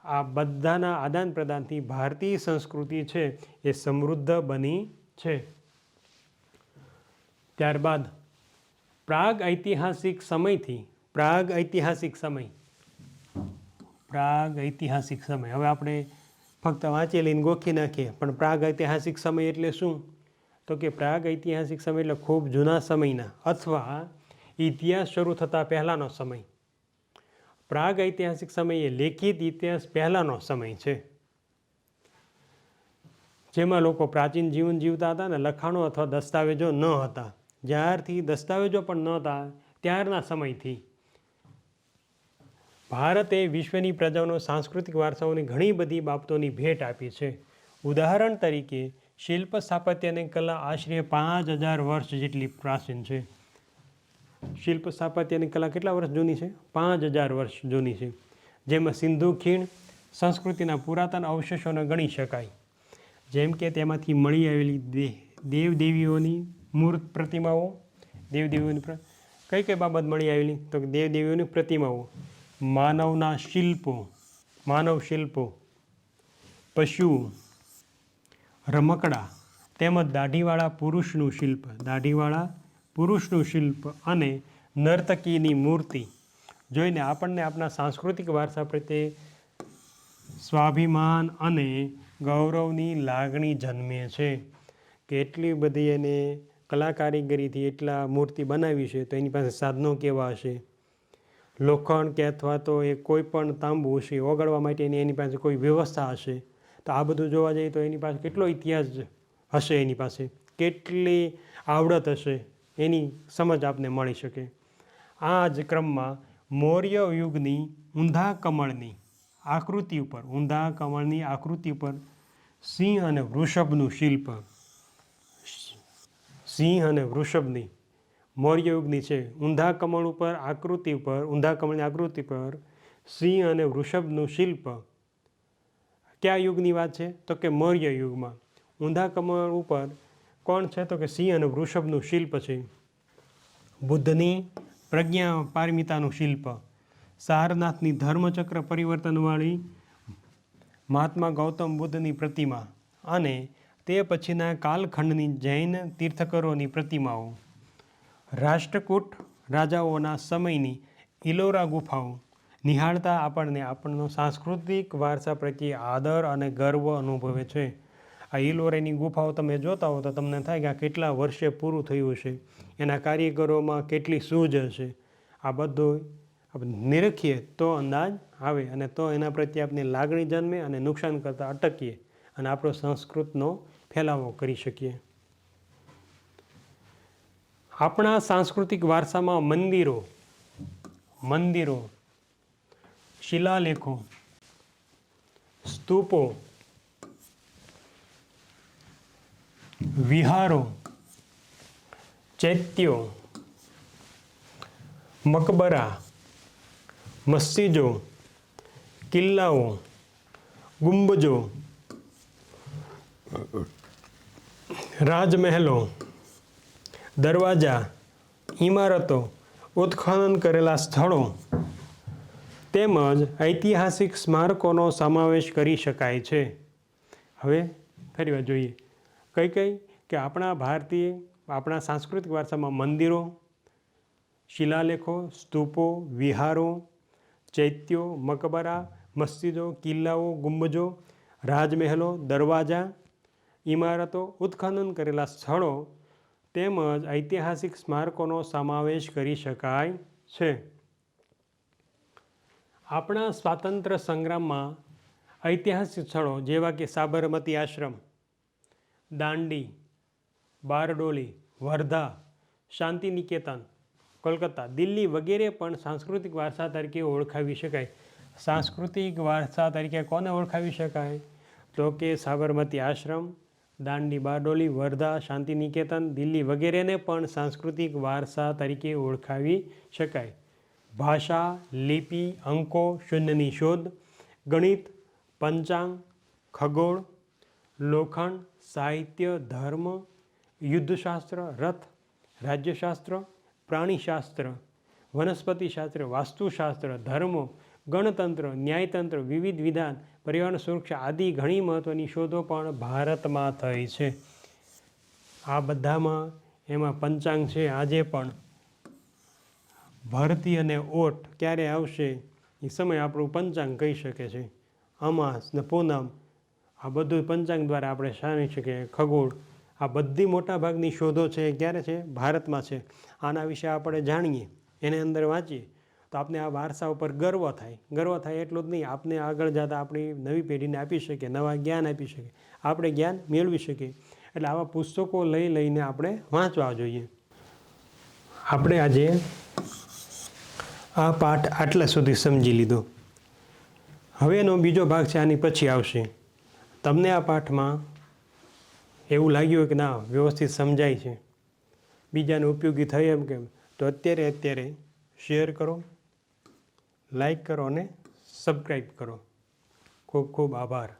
આ બધાના આદાન પ્રદાનથી ભારતીય સંસ્કૃતિ છે એ સમૃદ્ધ બની છે. ત્યારબાદ પ્રાગ ઐતિહાસિક સમયથી પ્રાગ ઐતિહાસિક સમય હવે આપણે ફક્ત વાંચી લઈને ગોખી નાખીએ, પણ પ્રાગ ઐતિહાસિક સમય એટલે શું? તો કે પ્રાગ ઐતિહાસિક સમય એટલે ખૂબ જૂના સમયના અથવા ઇતિહાસ શરૂ થતાં પહેલાંનો સમય. પ્રાગ ઐતિહાસિક સમય એ લેખિત ઇતિહાસ પહેલાંનો સમય છે, જેમાં લોકો પ્રાચીન જીવન જીવતા હતા ને લખાણો અથવા દસ્તાવેજો ન હતા. જ્યારથી દસ્તાવેજો પણ ન હતા ત્યારના સમયથી ભારતે વિશ્વની પ્રજાઓનો સાંસ્કૃતિક વારસાઓની ઘણી બધી બાબતોની ભેટ આપી છે. ઉદાહરણ તરીકે શિલ્પ સ્થાપત્યની કલા આશરે 5000 વર્ષ જેટલી પ્રાચીન છે. શિલ્પ સ્થાપત્યની કલા કેટલા વર્ષ જૂની છે? 5000 વર્ષ જૂની છે. જેમાં સિંધુ ખીણ સંસ્કૃતિના પુરાતન અવશેષોને ગણી શકાય. જેમ કે તેમાંથી મળી આવેલી દેવદેવીઓની મૂર્ત પ્રતિમાઓ. દેવદેવીઓની કઈ કઈ બાબત મળી આવેલી? તો દેવદેવીઓની પ્રતિમાઓ, માનવના શિલ્પો, માનવ શિલ્પો, પશુઓ, રમકડા તેમજ દાઢીવાળા પુરુષનું શિલ્પ અને નર્તકીની મૂર્તિ જોઈને આપણને આપણા સાંસ્કૃતિક વારસા પ્રત્યે સ્વાભિમાન અને ગૌરવની લાગણી જન્મે છે. કે એટલી બધી એને કલા કારીગરીથી એટલા મૂર્તિ બનાવી છે તો એની પાસે સાધનો કેવા હશે? લોખંડ કે અથવા તો એ કોઈ પણ તાંબુ હશે ઓગાળવા માટેની એની પાસે કોઈ વ્યવસ્થા હશે. તો આ બધું જોવા જઈએ તો એની પાસે કેટલો ઇતિહાસ હશે, એની પાસે કેટલી આવડત હશે, એની સમજ આપને મળી શકે. આ જ ક્રમમાં મૌર્ય યુગની ઊંધા કમળની આકૃતિ ઉપર સિંહ અને વૃષભનું શિલ્પ, મૌર્ય યુગની છે. ઊંધા કમળની આકૃતિ પર સિંહ અને વૃષભનું શિલ્પ કયા યુગની વાત છે? તો કે મૌર્ય યુગમાં. ઊંધા કમળ ઉપર કોણ છે? તો કે સિંહ અને વૃષભનું શિલ્પ છે. બુદ્ધની પ્રજ્ઞા પારમિતાનું શિલ્પ, સારનાથની ધર્મચક્ર પરિવર્તનવાળી મહાત્મા ગૌતમ બુદ્ધની પ્રતિમા અને તે પછીના કાલખંડની જૈન તીર્થંકરોની પ્રતિમાઓ, રાષ્ટ્રકૂટ રાજાઓના સમયની ઇલોરા ગુફાઓ નિહાળતા આપણનો સાંસ્કૃતિક વારસા પ્રત્યે આદર અને ગર્વ અનુભવે છે. આ ઇલોરાની ગુફાઓ તમે જોતા હો તો તમને થાય કે આ કેટલા વર્ષે પૂરું થયું હશે, એના કારીગરોમાં કેટલી સૂઝ હશે. આ બધું આપણે નિરખીએ તો અંદાજ આવે અને તો એના પ્રત્યે આપણે લાગણી જન્મે અને નુકસાન કરતાં અટકીએ અને આપણો સંસ્કૃતનો ફેલાવો કરી શકીએ. આપણા સાંસ્કૃતિક વારસામાં મંદિરો, શિલાલેખો, સ્તૂપો, વિહારો, ચૈત્યો, મકબરા, મસ્જિદો, કિલ્લાઓ, ગુંબજો, રાજમહેલો, દરવાજા, ઇમારતો, ઉત્ખનન કરેલા સ્થળો તેમજ ઐતિહાસિક સ્મારકોનો સમાવેશ કરી શકાય છે. હવે ફરી વાર જોઈએ કઈ કઈ કે આપણા સાંસ્કૃતિક વારસામાં મંદિરો, શિલાલેખો, સ્તૂપો, વિહારો, ચૈત્યો, મકબરા, મસ્જિદો, કિલ્લાઓ, ગુંબજો, રાજમહેલો, દરવાજા, ઇમારતો, ઉત્ખનન કરેલા સ્થળો તેમજ ઐતિહાસિક સ્મારકોનો સમાવેશ કરી શકાય છે. આપણા સ્વાતંત્ર્ય સંગ્રામમાં ઐતિહાસિક સ્થળો જેવા કે સાબરમતી આશ્રમ, દાંડી, બારડોલી, વર્ધા, શાંતિનિકેતન, કોલકાતા, દિલ્હી વગેરે પણ સાંસ્કૃતિક વારસા તરીકે ઓળખાવી શકાય. સાંસ્કૃતિક વારસા તરીકે કોને ઓળખાવી શકાય? તો કે સાબરમતી આશ્રમ, દાંડી, બારડોલી, વર્ધા, શાંતિનિકેતન, દિલ્હી વગેરેને પણ સાંસ્કૃતિક વારસા તરીકે ઓળખાવી શકાય. ભાષા, લિપિ, અંકો, શૂન્યની શોધ, ગણિત, પંચાંગ, ખગોળ, લોખંડ, સાહિત્ય, ધર્મ, યુદ્ધશાસ્ત્ર, રથ, રાજ્યશાસ્ત્ર, પ્રાણીશાસ્ત્ર, વનસ્પતિશાસ્ત્ર, વાસ્તુશાસ્ત્ર, ધર્મો, ગણતંત્ર, ન્યાયતંત્ર, વિવિધ વિધાન, પર્યાવરણ સુરક્ષા આદિ ઘણી મહત્ત્વની શોધો પણ ભારતમાં થઈ છે. આ બધામાં એમાં પંચાંગ છે. આજે પણ ભરતી અને ઓટ ક્યારે આવશે એ સમય આપણું પંચાંગ કહી શકે છે. અમાસ ને પૂનમ આ બધું પંચાંગ દ્વારા આપણે જાણી શકીએ. ખગોળ આ બધી મોટાભાગની શોધો છે ક્યારે છે? ભારતમાં છે. આના વિશે આપણે જાણીએ, એને અંદર વાંચીએ તો આપણે આ વારસા ઉપર ગર્વ થાય. ગર્વ થાય એટલું જ નહીં, આપણે આગળ જતાં આપણી નવી પેઢીને આપી શકીએ, નવા જ્ઞાન આપી શકીએ, આપણે જ્ઞાન મેળવી શકીએ. એટલે આવા પુસ્તકો લઈને આપણે વાંચવા જોઈએ. આપણે આજે આ પાઠ આટલા સુધી સમજી લીધો. હવે એનો બીજો ભાગ છે, આની પછી આવશે. તમને આ પાઠમાં એવું લાગ્યું કે ના વ્યવસ્થિત સમજાય છે, બીજાને ઉપયોગી થાય એમ કેમ, તો અત્યારે શેર કરો, લાઈક કરો અને સબસ્ક્રાઈબ કરો. ખૂબ ખૂબ આભાર.